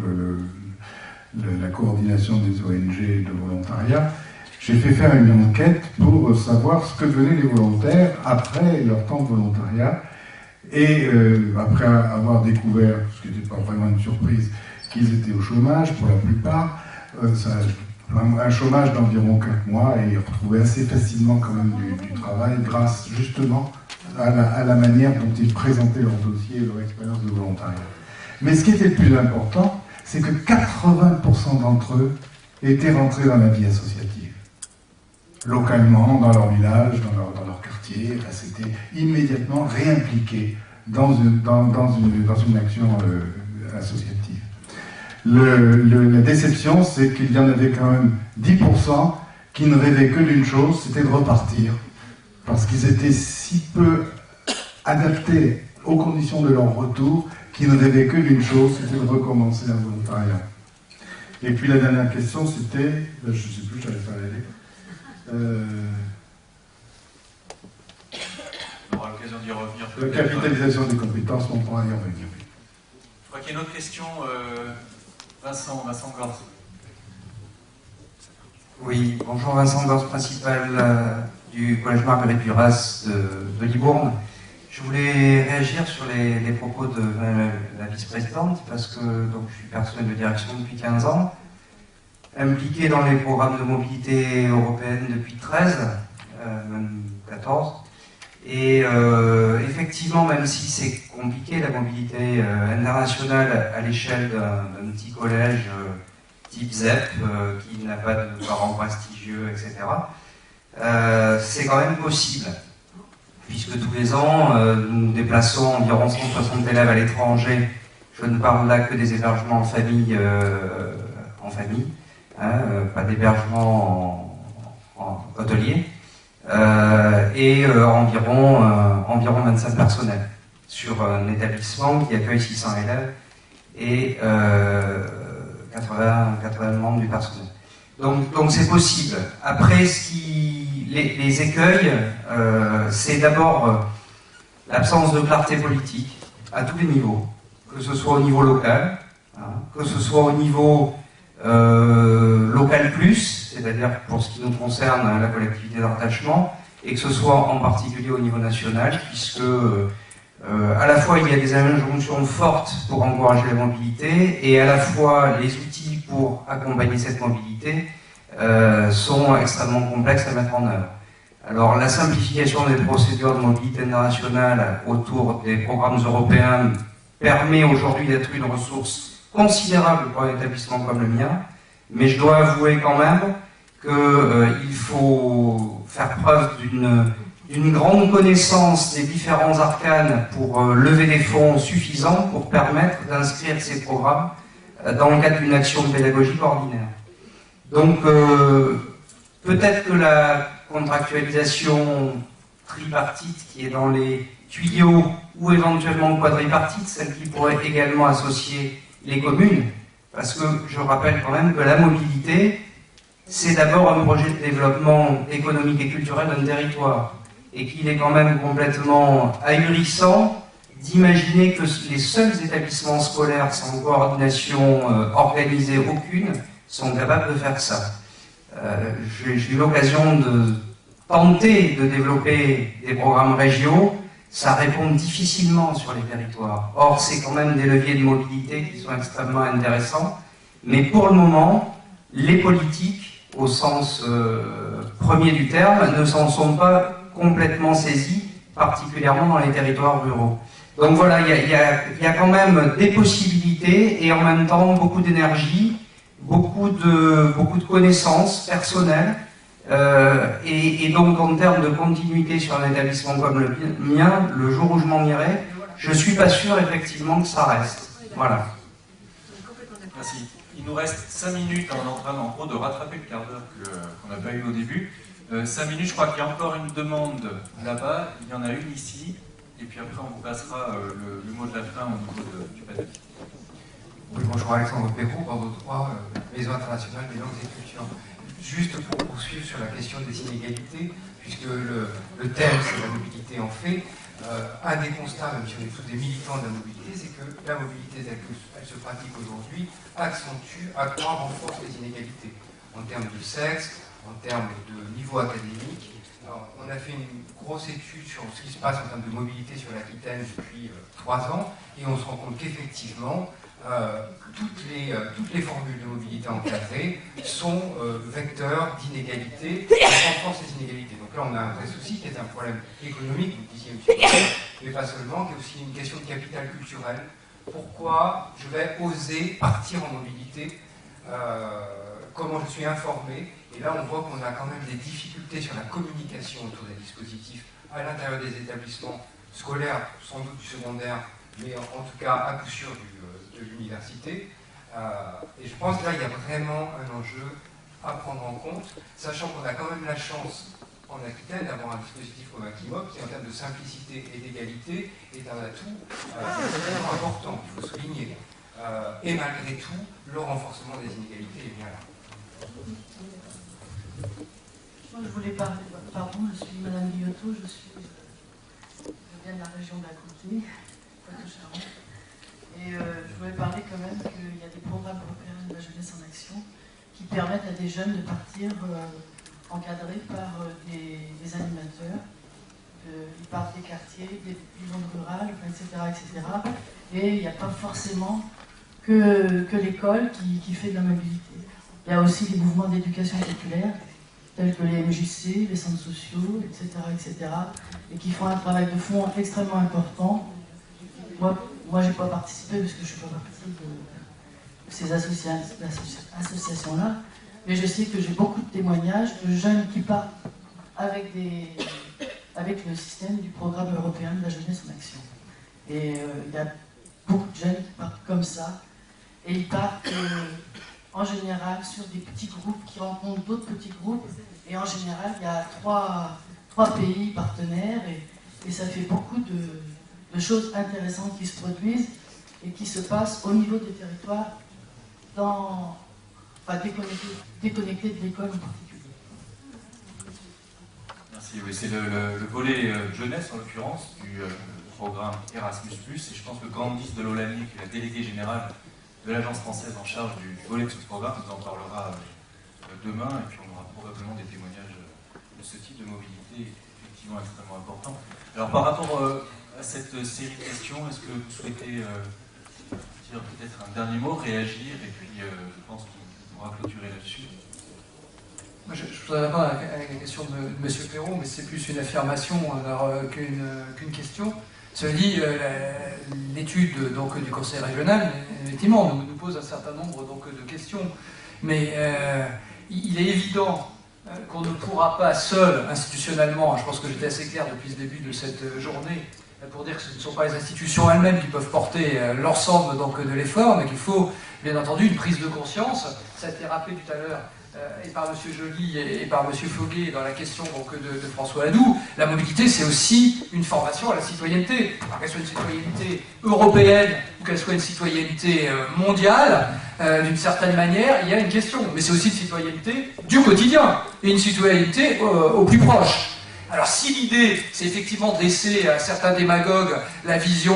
la coordination des ONG de volontariat, j'ai fait faire une enquête pour savoir ce que devenaient les volontaires après leur temps de volontariat. Et après avoir découvert, ce qui n'était pas vraiment une surprise, qu'ils étaient au chômage pour la plupart, un chômage d'environ 4 mois, et ils retrouvaient assez facilement quand même du travail grâce justement à la manière dont ils présentaient leur dossier et leur expérience de volontariat. Mais ce qui était le plus important, c'est que 80% d'entre eux étaient rentrés dans la vie associative. Localement, dans leur village, dans leur quartier, s'étaient immédiatement réimpliqués dans une action associative. La déception, c'est qu'il y en avait quand même 10% qui ne rêvaient que d'une chose, c'était de repartir. Parce qu'ils étaient si peu adaptés aux conditions de leur retour qu'ils ne rêvaient que d'une chose, c'était de recommencer un volontariat. Et puis la dernière question, c'était, je ne sais plus, j'allais pas y aller. On aura l'occasion d'y revenir. La capitalisation des compétences, on pourra y revenir. Je crois qu'il y a une autre question, Vincent Gorce. Oui, bonjour, Vincent Gorce, principal du Collège Marguerite Duras de Libourne. Je voulais réagir sur les propos de la vice-présidente, parce que donc, je suis personnel de direction depuis 15 ans, impliqué dans les programmes de mobilité européenne depuis 13, même 14. Et effectivement, même si c'est compliqué, la mobilité internationale à l'échelle d'un petit collège type ZEP, qui n'a pas de parents prestigieux, etc., c'est quand même possible, puisque tous les ans, nous déplaçons environ 160 élèves à l'étranger. Je ne parle là que des hébergements en famille, pas d'hébergement en hôtelier, et environ 25 personnels sur un établissement qui accueille 600 élèves et 80 membres du personnel. Donc c'est possible. Après, les écueils, c'est d'abord l'absence de clarté politique à tous les niveaux, que ce soit au niveau local, que ce soit au niveau local plus, c'est-à-dire pour ce qui nous concerne la collectivité de rattachement, et que ce soit en particulier au niveau national, puisque À la fois, il y a des injonctions fortes pour encourager la mobilité, et à la fois, les outils pour accompagner cette mobilité sont extrêmement complexes à mettre en œuvre. Alors, la simplification des procédures de mobilité internationale autour des programmes européens permet aujourd'hui d'être une ressource considérable pour un établissement comme le mien, mais je dois avouer quand même qu'il faut faire preuve d'une grande connaissance des différents arcanes pour lever des fonds suffisants pour permettre d'inscrire ces programmes dans le cadre d'une action pédagogique ordinaire. Donc, peut-être que la contractualisation tripartite qui est dans les tuyaux, ou éventuellement quadripartite, celle qui pourrait également associer les communes, parce que je rappelle quand même que la mobilité, c'est d'abord un projet de développement économique et culturel d'un territoire, et qu'il est quand même complètement ahurissant d'imaginer que les seuls établissements scolaires sans coordination organisée aucune sont capables de faire ça. J'ai eu l'occasion de tenter de développer des programmes régionaux, ça répond difficilement sur les territoires. Or, c'est quand même des leviers de mobilité qui sont extrêmement intéressants, mais pour le moment, les politiques, au sens premier du terme, ne s'en sont pas complètement saisis, particulièrement dans les territoires ruraux. Donc voilà, il y a quand même des possibilités et en même temps beaucoup d'énergie, beaucoup de connaissances personnelles. Et donc en termes de continuité sur un établissement comme le mien, le jour où je m'en irai, je ne suis pas sûr effectivement que ça reste. Voilà. Merci. Il nous reste 5 minutes, on est en train en gros de rattraper le quart d'heure qu'on n'a pas eu au début. 5 minutes, je crois qu'il y a encore une demande là-bas, il y en a une ici, et puis après on vous passera le mot de la fin au niveau du panel. Oui, bonjour, Alexandre Perrault, Bordeaux 3, Maison internationale des langues et cultures. Juste pour poursuivre sur la question des inégalités, puisque le thème c'est la mobilité en fait, un des constats, même si on est tous des militants de la mobilité, c'est que la mobilité telle qu'elle se pratique aujourd'hui accroît, renforce les inégalités en termes de sexe, en termes de niveau académique. Alors, on a fait une grosse étude sur ce qui se passe en termes de mobilité sur l'Aquitaine depuis 3 ans, et on se rend compte qu'effectivement, toutes les formules de mobilité encadrées sont vecteurs d'inégalités, renforcent les inégalités. Donc là, on a un vrai souci qui est un problème économique, vous disiez, monsieur, mais pas seulement, qui est aussi une question de capital culturel. Pourquoi je vais oser partir en mobilité? Comment je suis informé? Et là, on voit qu'on a quand même des difficultés sur la communication autour des dispositifs à l'intérieur des établissements scolaires, sans doute du secondaire, mais en tout cas à coup sûr de l'université. Et je pense que là, il y a vraiment un enjeu à prendre en compte, sachant qu'on a quand même la chance en Aquitaine d'avoir un dispositif comme Akimov qui, en termes de simplicité et d'égalité, est un atout vraiment important, il faut souligner. Et malgré tout, le renforcement des inégalités est bien là. Moi, je voulais parler, pardon, je suis Madame Guillotot, je viens de la région d'à côté, Poitou-Charentes, et je voulais parler quand même qu'il y a des programmes européens de la jeunesse en action qui permettent à des jeunes de partir encadrés par des animateurs, ils partent des quartiers, du monde rural, etc., etc. Et il n'y a pas forcément que l'école qui fait de la mobilité. Il y a aussi des mouvements d'éducation populaire, tels que les MJC, les centres sociaux, etc., etc., et qui font un travail de fond extrêmement important. Moi je n'ai pas participé parce que je ne suis pas partie de ces associations-là, mais je sais que j'ai beaucoup de témoignages de jeunes qui partent avec le système du programme européen de la jeunesse en action. Et il y a beaucoup de jeunes qui partent comme ça, et ils partent en général sur des petits groupes qui rencontrent d'autres petits groupes, et en général il y a trois pays partenaires, et ça fait beaucoup de choses intéressantes qui se produisent et qui se passent au niveau des territoires, déconnectés de l'école en particulier. Merci, oui, c'est le volet jeunesse en l'occurrence du programme Erasmus+, et je pense que Candice Delolanier, qui est la déléguée générale de l'agence française en charge du volet de ce programme, nous en parlera demain, et puis on aura probablement des témoignages de ce type de mobilité effectivement extrêmement important. Alors par rapport à cette série de questions. Est-ce que vous souhaitez dire peut-être un dernier mot, réagir, et puis je pense qu'on pourra clôturer là-dessus. Je voudrais répondre à la question de M. Perron, mais c'est plus une affirmation qu'une question. Cela dit, l'étude du Conseil régional, effectivement, nous pose un certain nombre de questions. Mais il est évident qu'on ne pourra pas seul, institutionnellement, je pense que j'étais assez clair depuis le début de cette journée, pour dire que ce ne sont pas les institutions elles-mêmes qui peuvent porter l'ensemble de l'effort, mais qu'il faut, bien entendu, une prise de conscience. Ça a été rappelé tout à l'heure et par M. Joly et par M. Floguet dans la question de François Adoux. La mobilité, c'est aussi une formation à la citoyenneté. Alors, qu'elle soit une citoyenneté européenne ou qu'elle soit une citoyenneté mondiale, d'une certaine manière, il y a une question. Mais c'est aussi une citoyenneté du quotidien et une citoyenneté au plus proche. Alors si l'idée, c'est effectivement de laisser à certains démagogues la vision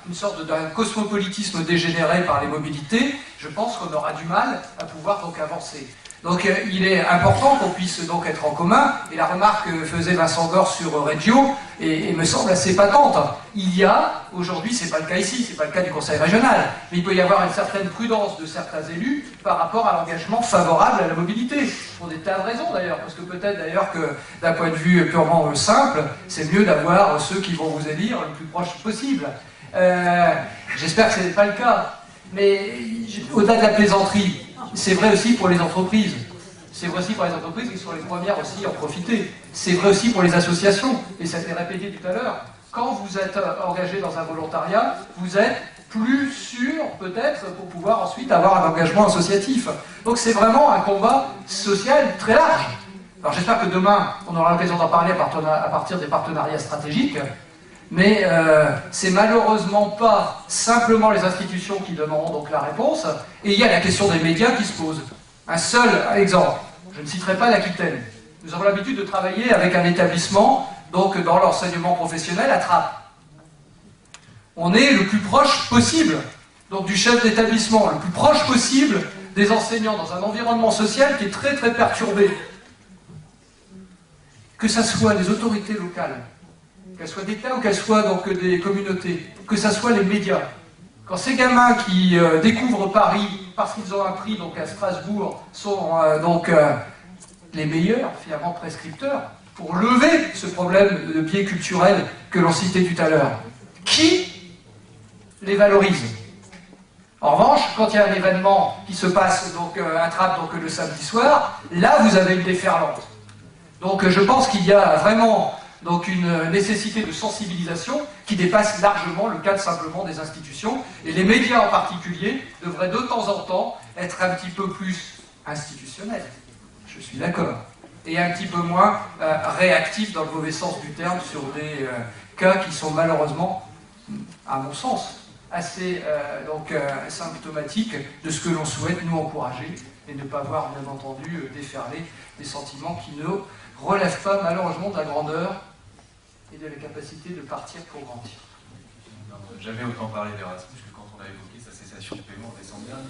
d'une sorte d'un cosmopolitisme dégénéré par les mobilités, je pense qu'on aura du mal à pouvoir avancer. Donc il est important qu'on puisse être en commun, et la remarque que faisait Vincent Gore sur Reggio et me semble assez patente. Il y a, aujourd'hui, c'est pas le cas ici, c'est pas le cas du Conseil régional, mais il peut y avoir une certaine prudence de certains élus par rapport à l'engagement favorable à la mobilité, pour des tas de raisons d'ailleurs, parce que peut-être d'ailleurs que d'un point de vue purement simple, c'est mieux d'avoir ceux qui vont vous élire le plus proche possible. J'espère que ce n'est pas le cas, mais au-delà de la plaisanterie, c'est vrai aussi pour les entreprises. C'est vrai aussi pour les entreprises qui sont les premières aussi à en profiter. C'est vrai aussi pour les associations, et ça a été répété tout à l'heure. Quand vous êtes engagé dans un volontariat, vous êtes plus sûr, peut-être, pour pouvoir ensuite avoir un engagement associatif. Donc c'est vraiment un combat social très large. Alors j'espère que demain, on aura l'occasion d'en parler à partir des partenariats stratégiques, mais c'est malheureusement pas simplement les institutions qui donneront la réponse, et il y a la question des médias qui se pose. Un seul exemple, je ne citerai pas l'Aquitaine. Nous avons l'habitude de travailler avec un établissement, dans l'enseignement professionnel à Trappes. On est le plus proche possible, du chef d'établissement, le plus proche possible des enseignants dans un environnement social qui est très très perturbé. Que ce soit les autorités locales, qu'elles soient d'État ou qu'elles soient des communautés, que ce soit les médias. Quand ces gamins qui découvrent Paris parce qu'ils ont appris à Strasbourg sont les meilleurs, finalement, prescripteurs pour lever ce problème de biais culturel que l'on citait tout à l'heure. Qui les valorise? En revanche, quand il y a un événement qui se passe, un Trappes le samedi soir, là vous avez une déferlante. Donc je pense qu'il y a vraiment une nécessité de sensibilisation qui dépasse largement le cadre simplement des institutions, et les médias en particulier devraient de temps en temps être un petit peu plus institutionnels, je suis d'accord, et un petit peu moins réactifs dans le mauvais sens du terme sur des cas qui sont malheureusement, à mon sens, assez symptomatiques de ce que l'on souhaite nous encourager, et ne pas voir bien entendu déferler des sentiments qui ne relèvent pas malheureusement de la grandeur et de la capacité de partir pour grandir. Jamais autant parlé d'Erasmus que quand on a évoqué sa cessation de paiement en décembre dernier.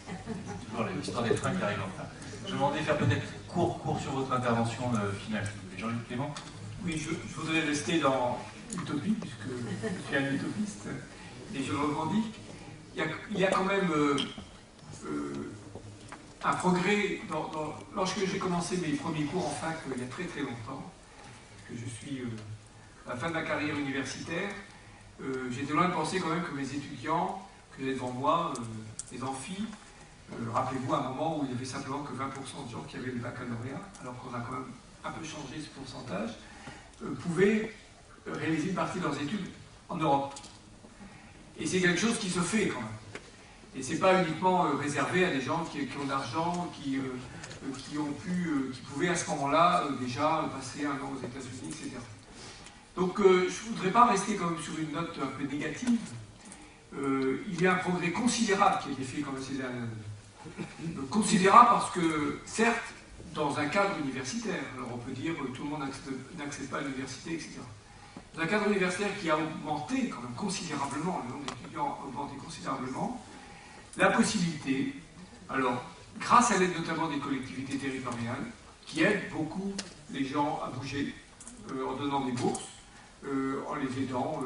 C'est toujours l'histoire des trains qui arrivent en retard. Je vais demander de faire peut-être court sur votre intervention finale. Jean-Luc Clément. Oui, je voudrais rester dans l'utopie, puisque je suis un utopiste, et je le revendique. Il y a quand même un progrès. Lorsque j'ai commencé mes premiers cours en fac, il y a très très longtemps, que je suis à la fin de ma carrière universitaire, j'étais loin de penser quand même que mes étudiants, que j'ai devant moi, les amphis, rappelez-vous à un moment où il n'y avait simplement que 20% de gens qui avaient le baccalauréat, alors qu'on a quand même un peu changé ce pourcentage, pouvaient réaliser une partie de leurs études en Europe. Et c'est quelque chose qui se fait quand même. Et c'est pas uniquement réservé à des gens qui ont de l'argent, qui pouvaient à ce moment-là déjà passer un an aux États-Unis, etc. Donc je ne voudrais pas rester quand même sur une note un peu négative. Il y a un progrès considérable qui a été fait quand même ces dernières années. Considérable parce que, certes, dans un cadre universitaire, alors on peut dire que tout le monde n'accède pas à l'université, etc. Dans un cadre universitaire qui a augmenté quand même considérablement, le nombre d'étudiants a augmenté considérablement, la possibilité, alors, grâce à l'aide notamment des collectivités territoriales, qui aident beaucoup les gens à bouger en donnant des bourses, en les aidant,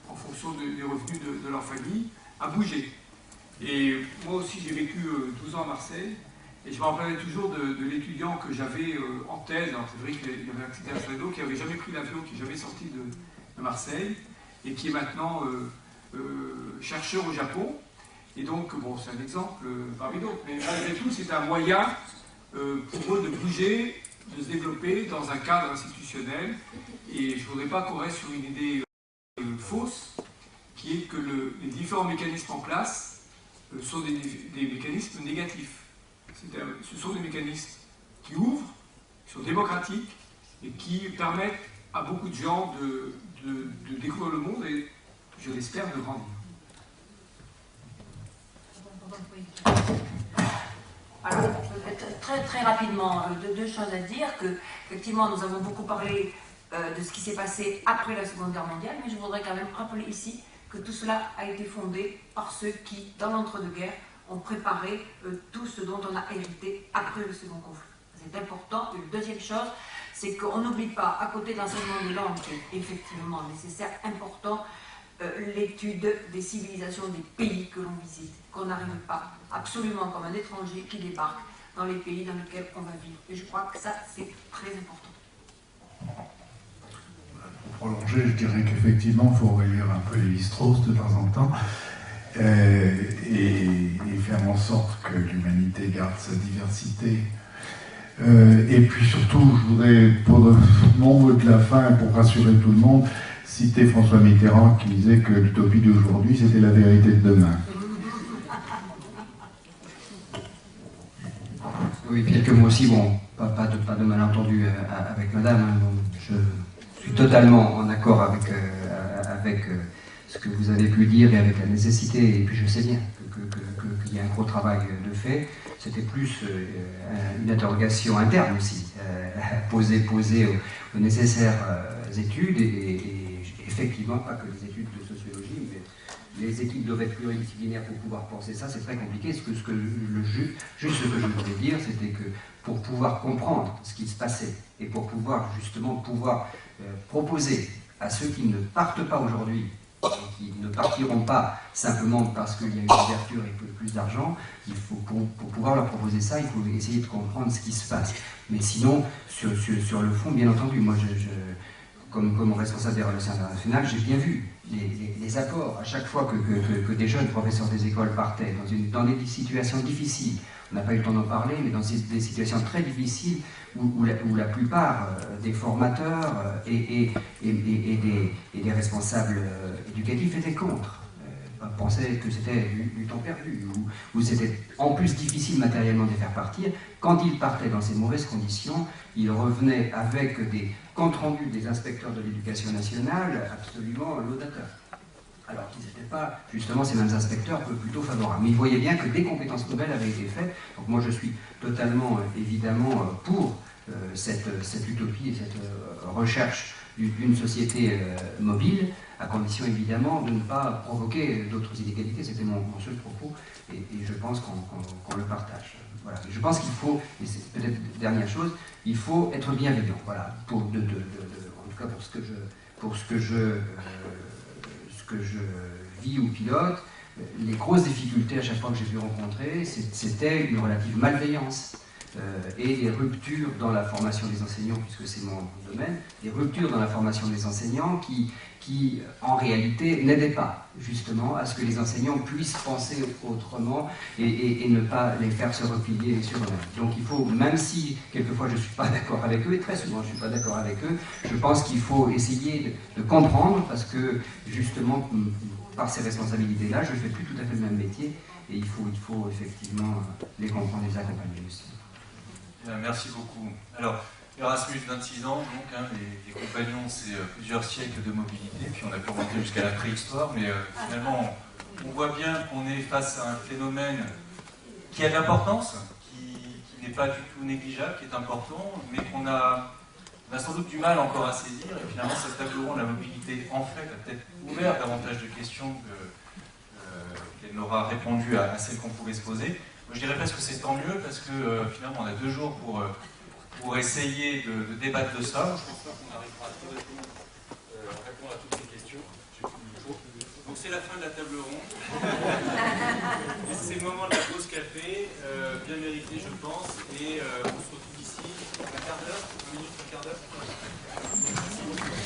en fonction des revenus de leur famille, à bouger. Et moi aussi, j'ai vécu 12 ans à Marseille, et je me rappelais toujours de l'étudiant que j'avais en thèse. Alors c'est vrai qu'il avait accédé à Slido, qui n'avait jamais pris l'avion, qui n'est jamais sorti de Marseille, et qui est maintenant chercheur au Japon. Et donc, bon, c'est un exemple parmi d'autres, mais malgré tout, c'est un moyen pour eux de bouger, de se développer dans un cadre institutionnel. Et je ne voudrais pas qu'on reste sur une idée fausse, qui est que les différents mécanismes en place sont des mécanismes négatifs. Ce sont des mécanismes qui ouvrent, qui sont démocratiques et qui permettent à beaucoup de gens de découvrir le monde et, je l'espère, de grandir. Alors, très rapidement, deux choses à dire. Effectivement, nous avons beaucoup parlé de ce qui s'est passé après la Seconde Guerre mondiale, mais je voudrais quand même rappeler ici que tout cela a été fondé par ceux qui, dans l'entre-deux-guerres, ont préparé tout ce dont on a hérité après le second conflit. C'est important. Une deuxième chose, c'est qu'on n'oublie pas, à côté de l'enseignement des langues, qui est effectivement nécessaire, important, l'étude des civilisations des pays que l'on visite, qu'on n'arrive pas absolument comme un étranger qui débarque dans les pays dans lesquels on va vivre. Et je crois que ça, c'est très important. Pour prolonger, je dirais qu'effectivement, il faut relire un peu Lévi-Strauss de temps en temps et faire en sorte que l'humanité garde sa diversité. Et puis surtout, je voudrais, pour mon mot de la fin, pour rassurer tout le monde, citer François Mitterrand qui disait que l'utopie d'aujourd'hui, c'était la vérité de demain. Oui, quelques mots aussi, bon, pas de malentendu avec madame, hein, bon, je suis totalement en accord avec ce que vous avez pu dire et avec la nécessité, et puis je sais bien qu'il y a un gros travail de fait. C'était plus une interrogation interne aussi, posée aux nécessaires études, et effectivement, pas que les études de sociologie, mais les équipes doivent être pluridisciplinaires pour pouvoir penser ça, c'est très compliqué. Juste ce que je voulais dire, c'était que pour pouvoir comprendre ce qui se passait, et pour pouvoir justement proposer à ceux qui ne partent pas aujourd'hui, qui ne partiront pas simplement parce qu'il y a une ouverture et plus d'argent, il faut, pour pouvoir leur proposer ça, il faut essayer de comprendre ce qui se passe. Mais sinon, sur le fond, bien entendu, moi, comme responsable des relations internationales, j'ai bien vu les accords. À chaque fois que des jeunes professeurs des écoles partaient dans des situations difficiles, on n'a pas eu le temps d'en parler, mais dans des situations très difficiles, où la plupart des formateurs et des responsables éducatifs étaient contre, pensaient que c'était du temps perdu, où c'était en plus difficile matériellement de les faire partir. Quand ils partaient dans ces mauvaises conditions, ils revenaient avec des comptes rendus des inspecteurs de l'éducation nationale absolument laudateurs. Alors qu'ils n'étaient pas, justement, ces mêmes inspecteurs plutôt favorables. Mais ils voyaient bien que des compétences nouvelles avaient été faites. Donc moi je suis totalement, évidemment, pour cette utopie et cette recherche d'une société mobile, à condition évidemment de ne pas provoquer d'autres inégalités. C'était mon seul propos, et je pense qu'on le partage. Voilà. Je pense qu'il faut, et c'est peut-être la dernière chose, il faut être bienveillant. Voilà, en tout cas pour ce que je vis ou pilote, les grosses difficultés à chaque fois que j'ai pu rencontrer, c'était une relative malveillance et des ruptures dans la formation des enseignants, puisque c'est mon domaine, des ruptures dans la formation des enseignants qui en réalité n'aidaient pas justement à ce que les enseignants puissent penser autrement et ne pas les faire se replier sur eux-mêmes. Donc il faut, même si quelquefois je ne suis pas d'accord avec eux, et très souvent je ne suis pas d'accord avec eux, je pense qu'il faut essayer de comprendre, parce que justement par ces responsabilités-là, je ne fais plus tout à fait le même métier, et il faut effectivement les comprendre et les accompagner aussi. Merci beaucoup. Alors, Erasmus, 26 ans, donc, hein, les compagnons, c'est plusieurs siècles de mobilité, puis on a pu remonter jusqu'à la préhistoire, mais finalement, on voit bien qu'on est face à un phénomène qui a de l'importance, qui n'est pas du tout négligeable, qui est important, mais qu'on a sans doute du mal encore à saisir, et finalement, cette table ronde, la mobilité, en fait, a peut-être ouvert davantage de questions qu'elle n'aura répondu à celles qu'on pouvait se poser. Je dirais presque que c'est tant mieux, parce que finalement on a 2 jours pour essayer de débattre de ça. Je pense pas qu'on arrivera très répondre à toutes ces questions. Donc c'est la fin de la table ronde. C'est le moment de la pause café, bien mérité je pense, et on se retrouve ici un quart d'heure, 1 minute, un quart d'heure. Merci beaucoup.